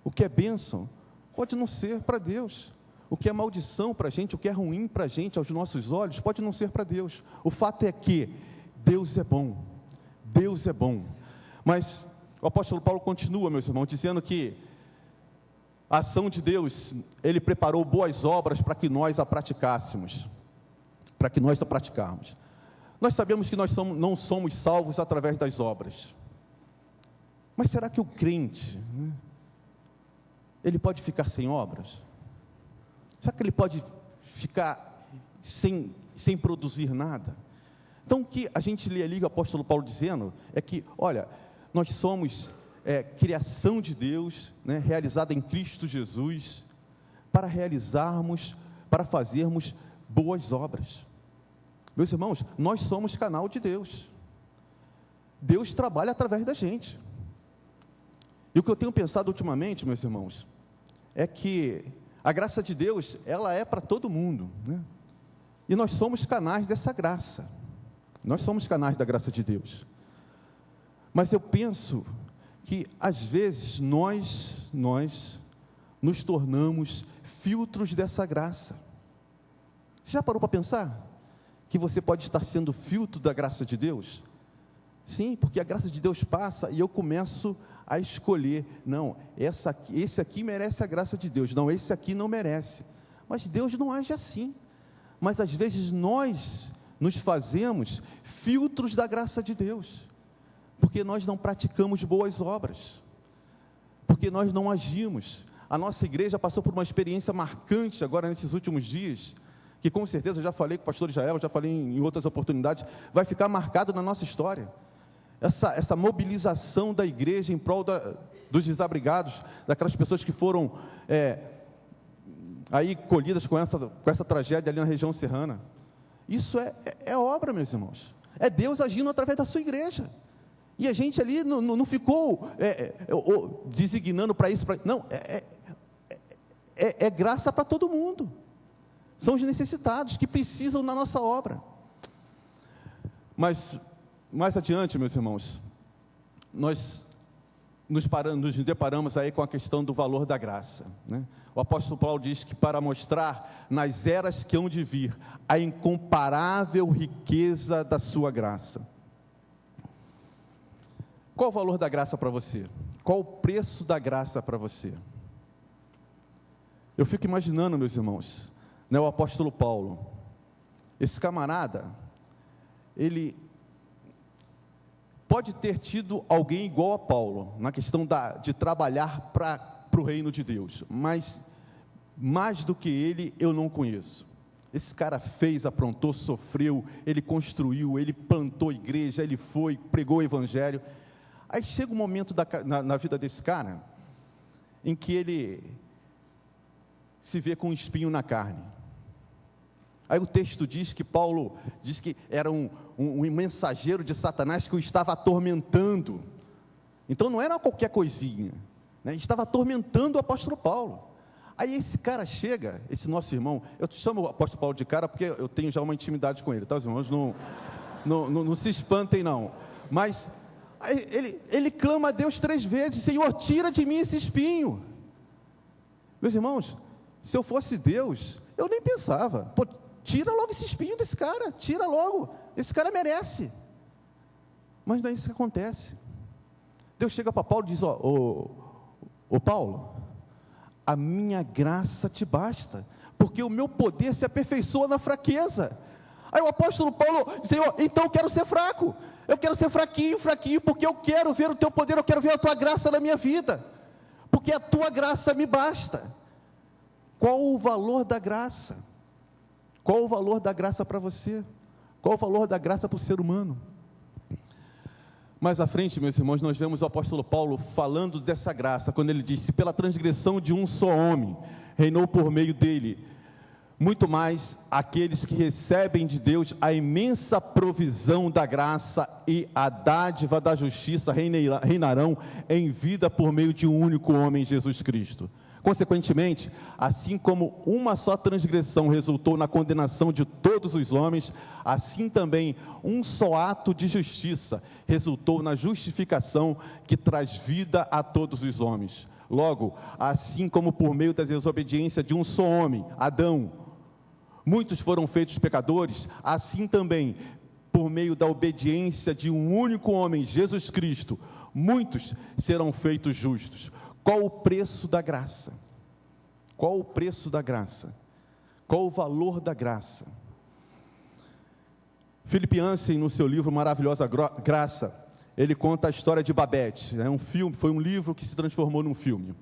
o que é bênção pode não ser para Deus. O que é maldição para a gente, o que é ruim para a gente, aos nossos olhos, pode não ser para Deus. O fato é que Deus é bom. Deus é bom. Mas o apóstolo Paulo continua, meus irmãos, dizendo que a ação de Deus, Ele preparou boas obras para que nós a praticássemos. Para que nós a praticarmos. Nós sabemos que nós não somos salvos através das obras. Mas será que o crente, ele pode ficar sem obras? Será que ele pode ficar sem produzir nada? Então, o que a gente lê ali, o apóstolo Paulo dizendo, é que, olha, nós somos criação de Deus, realizada em Cristo Jesus, para realizarmos, para fazermos boas obras. Meus irmãos, nós somos canal de Deus. Deus trabalha através da gente. E o que eu tenho pensado ultimamente, meus irmãos, é que a graça de Deus, ela é para todo mundo, E nós somos canais dessa graça. Nós somos canais da graça de Deus. Mas eu penso que, às vezes, nós nos tornamos filtros dessa graça. Você já parou para pensar que você pode estar sendo filtro da graça de Deus? Sim, porque a graça de Deus passa e eu começo a escolher, não, esse aqui merece a graça de Deus, não, esse aqui não merece. Mas Deus não age assim. Mas às vezes nós nos fazemos filtros da graça de Deus, porque nós não praticamos boas obras, porque nós não agimos. A nossa igreja passou por uma experiência marcante agora nesses últimos dias, que com certeza, eu já falei com o pastor Israel, já falei em outras oportunidades, vai ficar marcado na nossa história. Essa mobilização da igreja em prol dos desabrigados, daquelas pessoas que foram aí colhidas com essa tragédia ali na região serrana. Isso é obra, meus irmãos. É Deus agindo através da sua igreja. E a gente ali não ficou designando para isso, não, é graça para todo mundo. São os necessitados que precisam da nossa obra. Mas, mais adiante, meus irmãos, nós nos deparamos aí com a questão do valor da graça, O apóstolo Paulo diz que para mostrar nas eras que hão de vir a incomparável riqueza da sua graça. Qual o valor da graça para você? Qual o preço da graça para você? Eu fico imaginando, meus irmãos, o apóstolo Paulo, esse camarada, ele pode ter tido alguém igual a Paulo, na questão de trabalhar para o reino de Deus, mas mais do que ele, eu não conheço. Esse cara fez, aprontou, sofreu, ele construiu, ele plantou igreja, ele foi, pregou o evangelho. Aí chega um momento na vida desse cara, em que ele se vê com um espinho na carne. Aí o texto diz que Paulo diz que era um mensageiro de Satanás que o estava atormentando. Então não era qualquer coisinha, estava atormentando o apóstolo Paulo. Aí esse cara chega, esse nosso irmão, eu chamo o apóstolo Paulo de cara porque eu tenho já uma intimidade com ele, tá? Os irmãos não se espantem não. Mas ele clama a Deus 3 vezes: Senhor, tira de mim esse espinho. Meus irmãos, se eu fosse Deus, eu nem pensava, tira logo esse espinho desse cara, tira logo, esse cara merece. Mas não é isso que acontece. Deus chega para Paulo e diz: ô Paulo, a minha graça te basta, porque o meu poder se aperfeiçoa na fraqueza. Aí o apóstolo Paulo diz: Senhor, então eu quero ser fraco, eu quero ser fraquinho, porque eu quero ver o teu poder, eu quero ver a tua graça na minha vida, porque a tua graça me basta. Qual o valor da graça? Qual o valor da graça para você? Qual o valor da graça para o ser humano? Mais à frente, meus irmãos, nós vemos o apóstolo Paulo falando dessa graça, quando ele disse: pela transgressão de um só homem, reinou por meio dele, muito mais aqueles que recebem de Deus a imensa provisão da graça e a dádiva da justiça reinarão em vida por meio de um único homem, Jesus Cristo. Consequentemente, assim como uma só transgressão resultou na condenação de todos os homens, assim também um só ato de justiça resultou na justificação que traz vida a todos os homens. Logo, assim como por meio da desobediência de um só homem, Adão, muitos foram feitos pecadores, assim também, por meio da obediência de um único homem, Jesus Cristo, muitos serão feitos justos. Qual o preço da graça? Qual o preço da graça? Qual o valor da graça? Philip Yancey, no seu livro Maravilhosa Graça, ele conta a história de Babette. Foi um livro que se transformou num filme.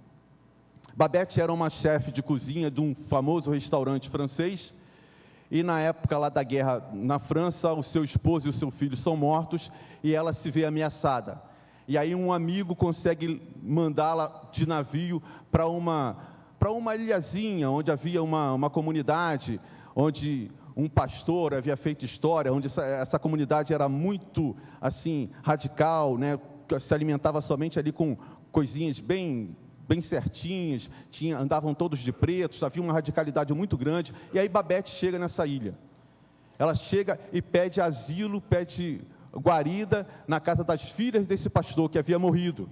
Babette era uma chefe de cozinha de um famoso restaurante francês, e na época lá da guerra na França, o seu esposo e o seu filho são mortos, e ela se vê ameaçada. E aí um amigo consegue mandá-la de navio para uma ilhazinha, onde havia uma comunidade, onde um pastor havia feito história, onde essa comunidade era muito, assim, radical, né? Se alimentava somente ali com coisinhas bem certinhas, andavam todos de preto, havia uma radicalidade muito grande. E aí Babette chega nessa ilha. Ela chega e pede asilo, pede guarida na casa das filhas desse pastor que havia morrido.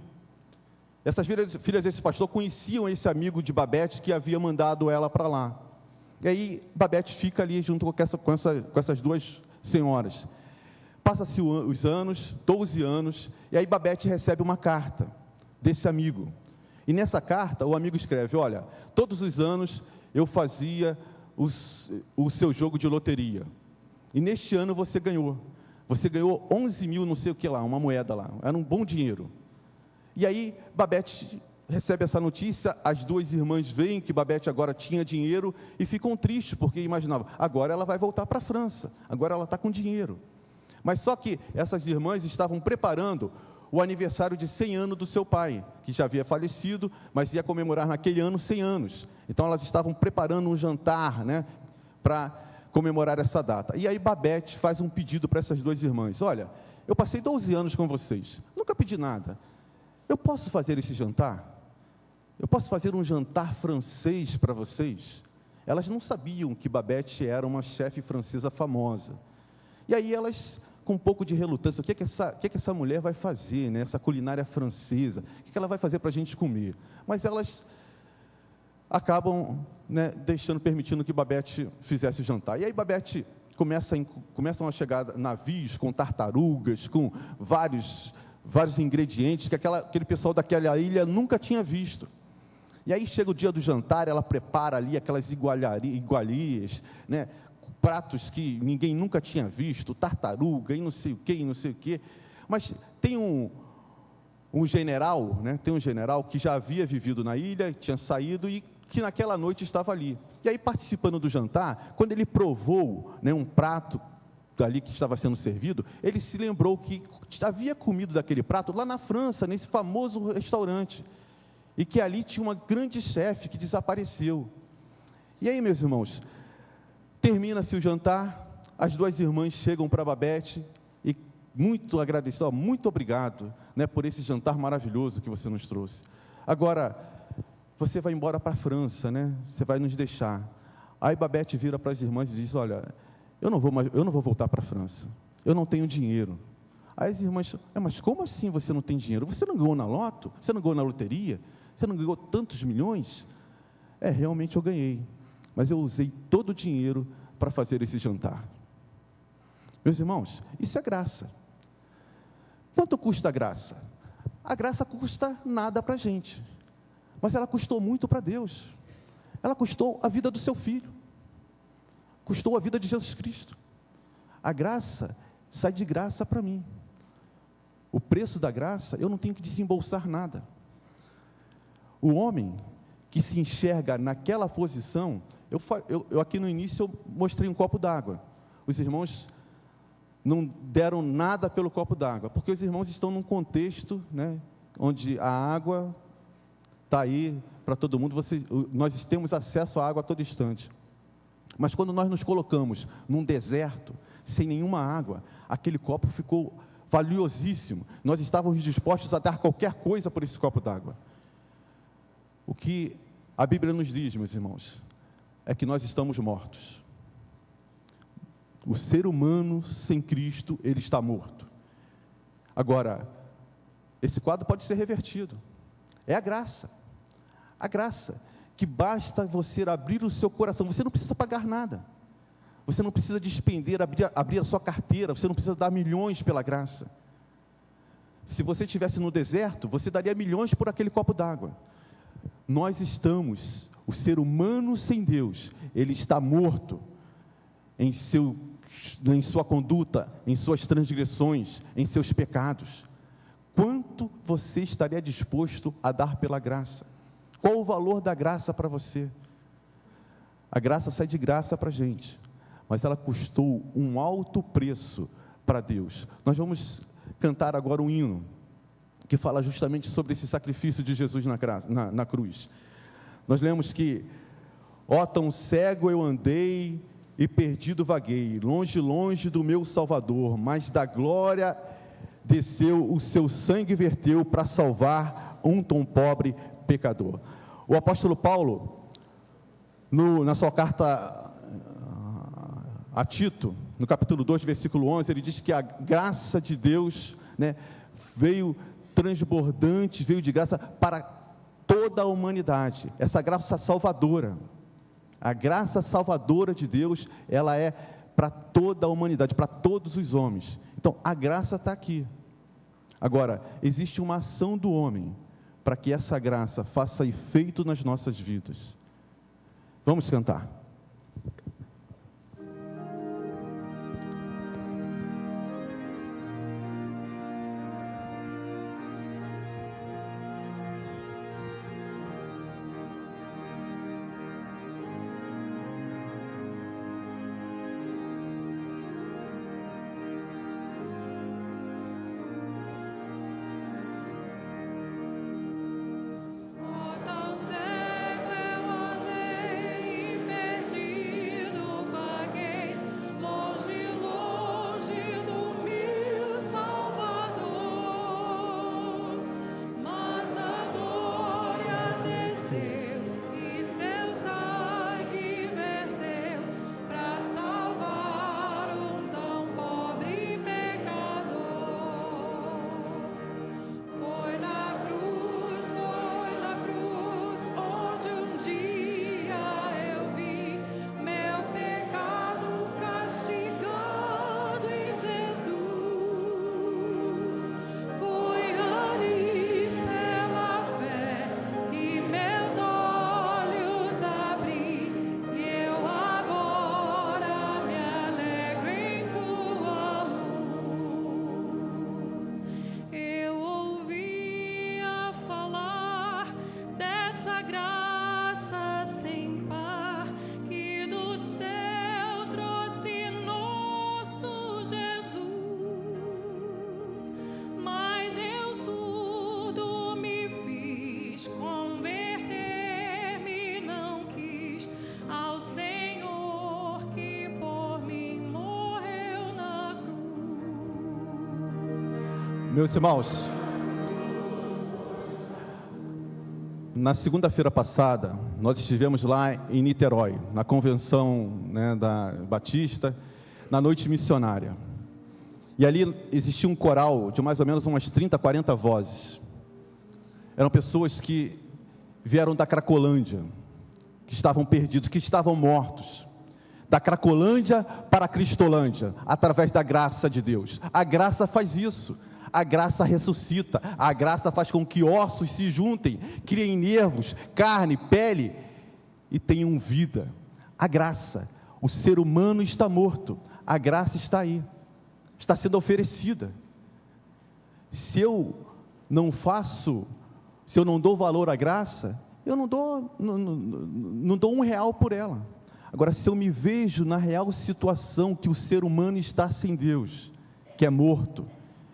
Essas filhas desse pastor conheciam esse amigo de Babette que havia mandado ela para lá. E aí Babette fica ali junto com essas duas senhoras. Passa-se os anos, 12 anos, e aí Babette recebe uma carta desse amigo. E nessa carta o amigo escreve: olha, todos os anos eu fazia o seu jogo de loteria. E neste ano você ganhou 11 mil não sei o que lá, uma moeda lá, era um bom dinheiro. E aí Babette recebe essa notícia, as duas irmãs veem que Babette agora tinha dinheiro e ficam tristes, porque imaginavam, agora ela vai voltar para a França, agora ela está com dinheiro. Mas só que essas irmãs estavam preparando o aniversário de 100 anos do seu pai, que já havia falecido, mas ia comemorar naquele ano 100 anos. Então elas estavam preparando um jantar, né, para comemorar essa data. E aí Babette faz um pedido para essas duas irmãs: olha, eu passei 12 anos com vocês, nunca pedi nada, eu posso fazer esse jantar? Eu posso fazer um jantar francês para vocês? Elas não sabiam que Babette era uma chefe francesa famosa. E aí elas, com um pouco de relutância, o que essa mulher vai fazer, né? Essa culinária francesa, o que ela vai fazer para a gente comer? Mas elas acabam, né, permitindo que Babette fizesse o jantar. E aí Babette começam a chegar navios com tartarugas, com vários ingredientes que aquele pessoal daquela ilha nunca tinha visto. E aí chega o dia do jantar, ela prepara ali aquelas iguarias, né, pratos que ninguém nunca tinha visto, tartaruga e não sei o que, e não sei o que. Mas tem um general, né, que já havia vivido na ilha, tinha saído e que naquela noite estava ali. E aí, participando do jantar, quando ele provou, né, um prato ali que estava sendo servido, ele se lembrou que havia comido daquele prato lá na França, nesse famoso restaurante, e que ali tinha uma grande chefe que desapareceu. E aí, meus irmãos, termina-se o jantar, as duas irmãs chegam para Babette e muito agradecidas: muito obrigado, né, por esse jantar maravilhoso que você nos trouxe. Agora, você vai embora para a França, né? Você vai nos deixar. Aí Babette vira para as irmãs e diz: olha, eu não vou voltar para a França, eu não tenho dinheiro. Aí as irmãs: mas como assim você não tem dinheiro? Você não ganhou na loto? Você não ganhou na loteria? Você não ganhou tantos milhões? Realmente eu ganhei, mas eu usei todo o dinheiro para fazer esse jantar. Meus irmãos, isso é graça. Quanto custa a graça? A graça custa nada para a gente, mas ela custou muito para Deus. Ela custou a vida do seu filho, custou a vida de Jesus Cristo. A graça sai de graça para mim. O preço da graça, eu não tenho que desembolsar nada. O homem que se enxerga naquela posição, eu aqui no início eu mostrei um copo d'água. Os irmãos não deram nada pelo copo d'água, porque os irmãos estão num contexto, né, onde a água está aí para todo mundo, nós temos acesso à água a todo instante. Mas quando nós nos colocamos num deserto, sem nenhuma água, aquele copo ficou valiosíssimo. Nós estávamos dispostos a dar qualquer coisa por esse copo d'água. O que A Bíblia nos diz, meus irmãos, é que nós estamos mortos. O ser humano sem Cristo, ele está morto. Agora, esse quadro pode ser revertido. É a graça que basta você abrir o seu coração. Você não precisa pagar nada. Você não precisa despender, abrir a sua carteira. Você não precisa dar milhões pela graça. Se você estivesse no deserto, você daria milhões por aquele copo d'água. Nós estamos, o ser humano sem Deus, ele está morto em sua conduta, em suas transgressões, em seus pecados. Quanto você estaria disposto a dar pela graça? Qual o valor da graça para você? A graça sai de graça para a gente, mas ela custou um alto preço para Deus. Nós vamos cantar agora um hino que fala justamente sobre esse sacrifício de Jesus na cruz. Nós lemos que: ó, tão cego eu andei e perdido vaguei, longe, longe do meu Salvador, mas da glória desceu, o seu sangue verteu para salvar um tão pobre pecador. O apóstolo Paulo, na sua carta a Tito, no capítulo 2, versículo 11, ele diz que a graça de Deus, né, veio transbordante, veio de graça para toda a humanidade. Essa graça salvadora, a graça salvadora de Deus, ela é para toda a humanidade, para todos os homens. Então, a graça está aqui. Agora, existe uma ação do homem para que essa graça faça efeito nas nossas vidas. Vamos cantar. Meus irmãos, na segunda-feira passada, nós estivemos lá em Niterói, na convenção, né, da Batista, na noite missionária. E ali existia um coral de mais ou menos umas 30, 40 vozes. Eram pessoas que vieram da Cracolândia, que estavam perdidos, que estavam mortos. Da Cracolândia para a Cristolândia, através da graça de Deus. A graça faz isso. A graça ressuscita, a graça faz com que ossos se juntem, criem nervos, carne, pele e tenham vida. A graça, o ser humano está morto, a graça está aí, está sendo oferecida. Se eu não dou valor à graça, eu não dou R$1 por ela. Agora, se eu me vejo na real situação que o ser humano está sem Deus, que é morto,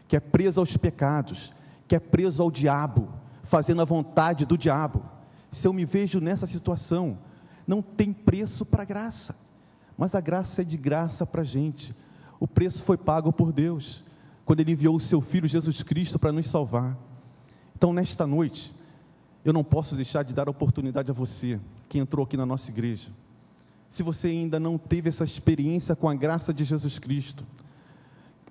que é preso aos pecados, que é preso ao diabo, fazendo a vontade do diabo, se eu me vejo nessa situação, não tem preço para a graça, mas a graça é de graça para a gente. O preço foi pago por Deus, quando Ele enviou o Seu Filho Jesus Cristo para nos salvar. Então, nesta noite, eu não posso deixar de dar a oportunidade a você, que entrou aqui na nossa igreja. Se você ainda não teve essa experiência com a graça de Jesus Cristo,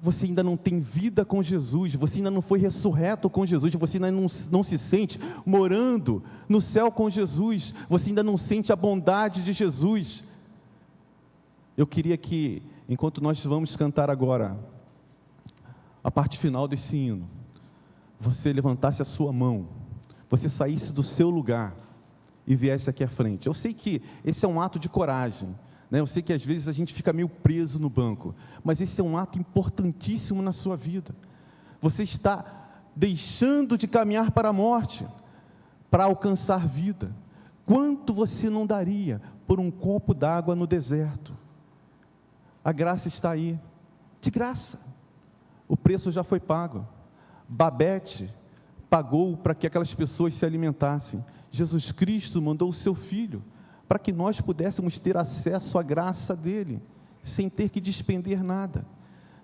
você ainda não tem vida com Jesus, você ainda não foi ressurreto com Jesus, você ainda não se sente morando no céu com Jesus, você ainda não sente a bondade de Jesus. Eu queria que, enquanto nós vamos cantar agora a parte final desse hino, você levantasse a sua mão, você saísse do seu lugar e viesse aqui à frente. Eu sei que esse é um ato de coragem, né? Eu sei que às vezes a gente fica meio preso no banco, mas esse é um ato importantíssimo na sua vida. Você está deixando de caminhar para a morte, para alcançar vida. Quanto você não daria por um copo d'água no deserto? A graça está aí, de graça. O preço já foi pago. Babete pagou para que aquelas pessoas se alimentassem. Jesus Cristo mandou o seu Filho para que nós pudéssemos ter acesso à graça dele, sem ter que despender nada.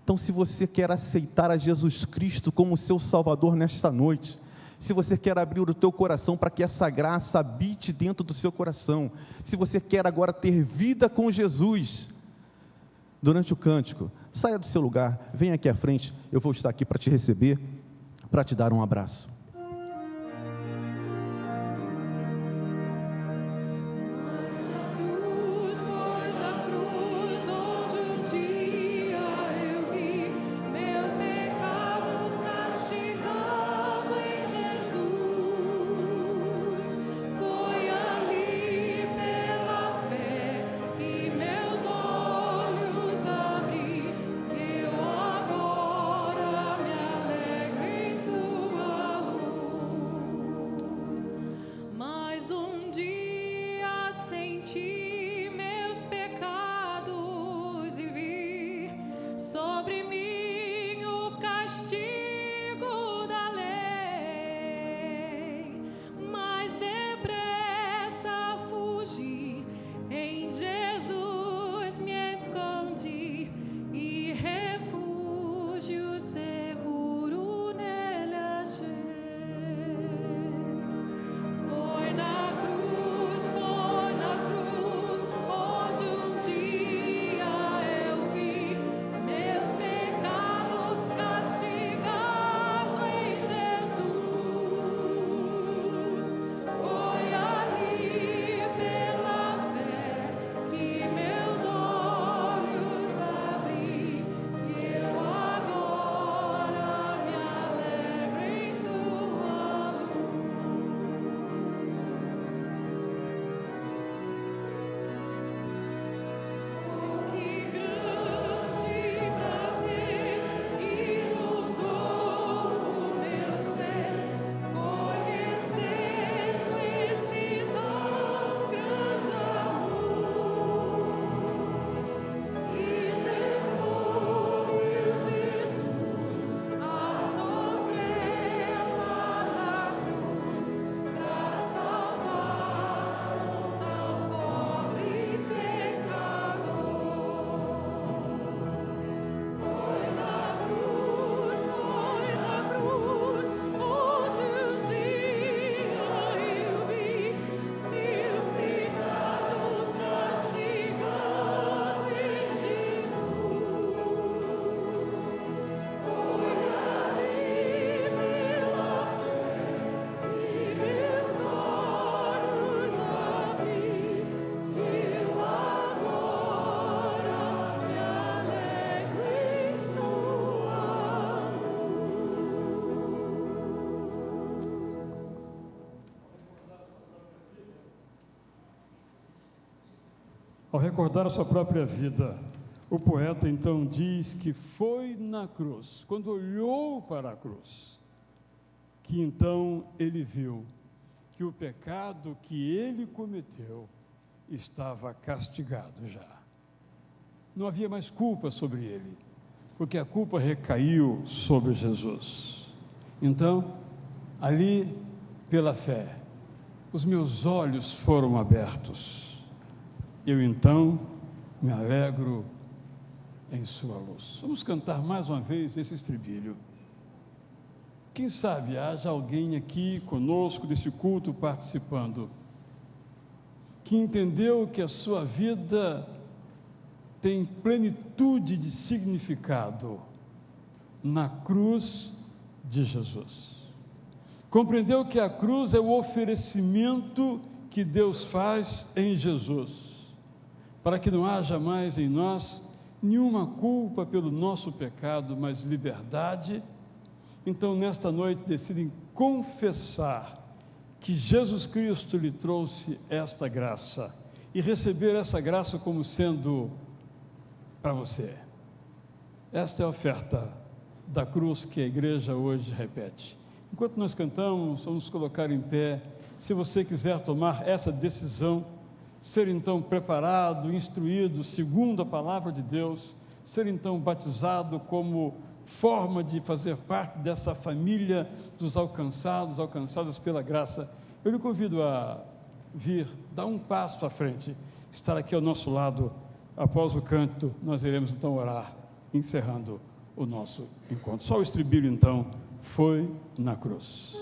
Então, se você quer aceitar a Jesus Cristo como seu Salvador nesta noite, se você quer abrir o teu coração para que essa graça habite dentro do seu coração, se você quer agora ter vida com Jesus, durante o cântico, saia do seu lugar, venha aqui à frente, eu vou estar aqui para te receber, para te dar um abraço. Ao recordar a sua própria vida, o poeta então diz que foi na cruz, quando olhou para a cruz, que então ele viu que o pecado que ele cometeu estava castigado já. Não havia mais culpa sobre ele, porque a culpa recaiu sobre Jesus. Então, ali, pela fé, os meus olhos foram abertos. Eu então me alegro em sua luz. Vamos cantar mais uma vez esse estribilho. Quem sabe haja alguém aqui conosco desse culto participando, que entendeu que a sua vida tem plenitude de significado na cruz de Jesus. Compreendeu que a cruz é o oferecimento que Deus faz em Jesus, para que não haja mais em nós nenhuma culpa pelo nosso pecado, mas liberdade. Então, nesta noite, decidem confessar que Jesus Cristo lhe trouxe esta graça e receber essa graça como sendo para você. Esta é a oferta da cruz que a igreja hoje repete. Enquanto nós cantamos, vamos colocar em pé. Se você quiser tomar essa decisão, ser então preparado, instruído segundo a palavra de Deus, ser então batizado como forma de fazer parte dessa família dos alcançados, alcançadas pela graça, eu lhe convido a vir, dar um passo à frente, estar aqui ao nosso lado. Após o canto, nós iremos então orar, encerrando o nosso encontro. Só o estribilho então, foi na cruz.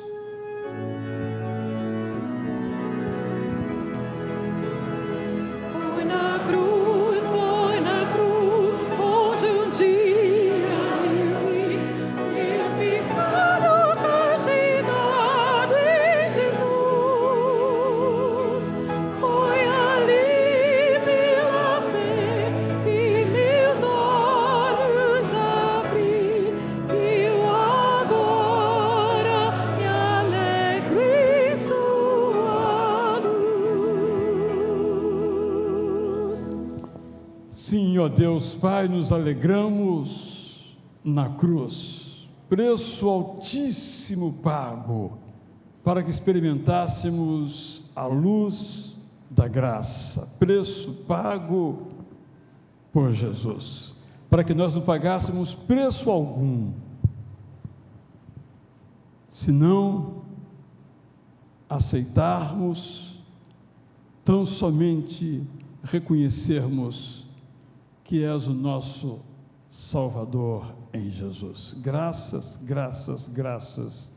Foi na cruz, onde um dia eu vi pecado castigado em Jesus. Foi ali pela fé que meus olhos abri, e eu agora me alegro em sua luz. Sim, ó Deus Pai, nos alegramos na cruz, preço altíssimo pago, para que experimentássemos a luz da graça, preço pago por Jesus, para que nós não pagássemos preço algum, senão aceitarmos, tão somente reconhecermos que és o nosso Salvador em Jesus. Graças, graças, graças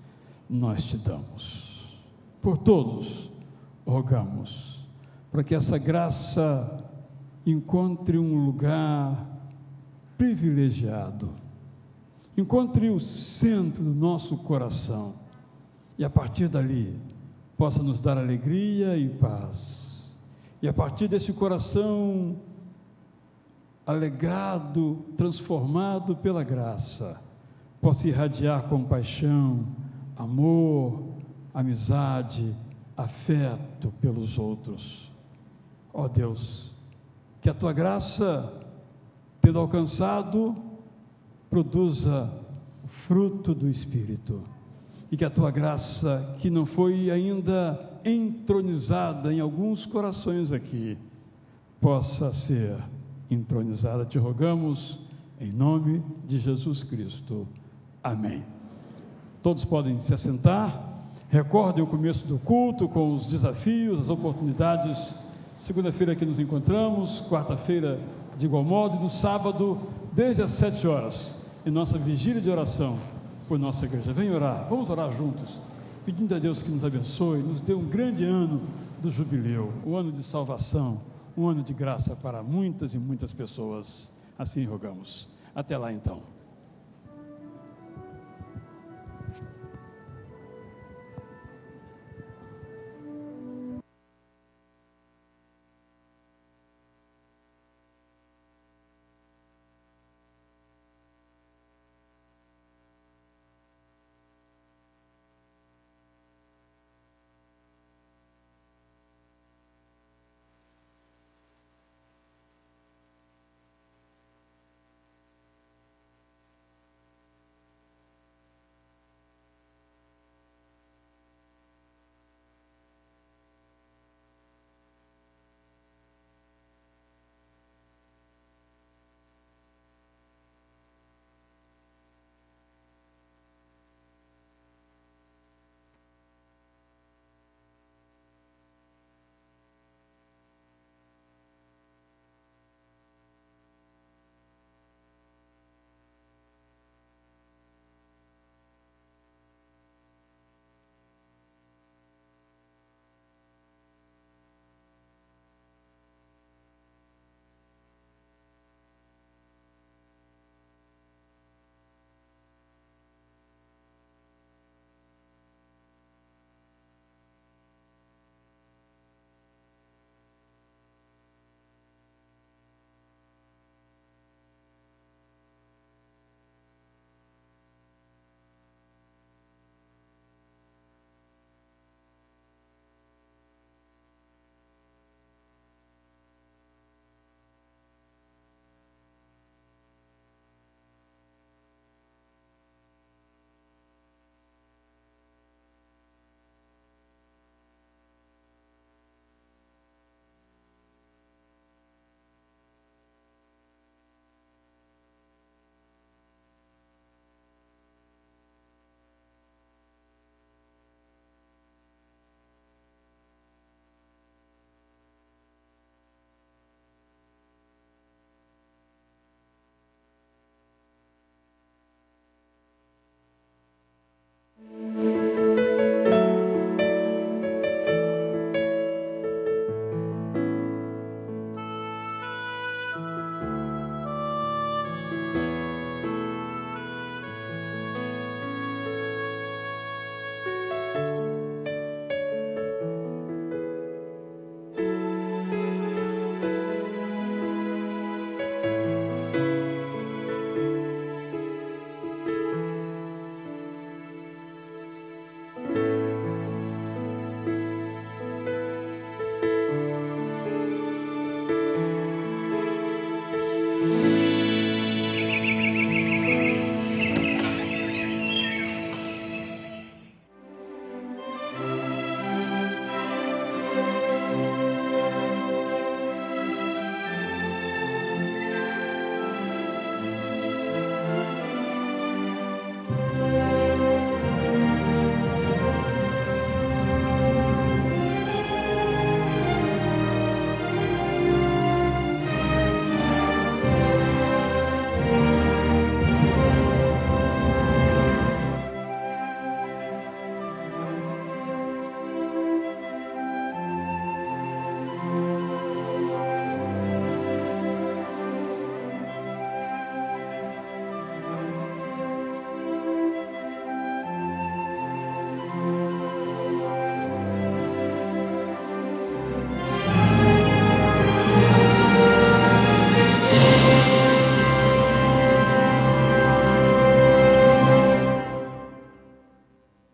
nós te damos. Por todos rogamos, para que essa graça encontre um lugar privilegiado, encontre o centro do nosso coração, e a partir dali possa nos dar alegria e paz, e a partir desse coração alegrado, transformado pela graça, possa irradiar compaixão, amor, amizade, afeto pelos outros. Ó Deus, que a tua graça, tendo alcançado, produza o fruto do Espírito, e que a tua graça, que não foi ainda entronizada em alguns corações aqui, possa ser entronizada. Te rogamos em nome de Jesus Cristo. Amém. Todos podem se assentar. Recordem o começo do culto com os desafios, as oportunidades. Segunda-feira aqui nos encontramos, quarta-feira de igual modo, e no sábado, desde as 7 horas, em nossa vigília de oração por nossa igreja. Vem orar, vamos orar juntos, pedindo a Deus que nos abençoe, nos dê um grande ano do jubileu, um ano de salvação, um ano de graça para muitas e muitas pessoas. Assim rogamos. Até lá então.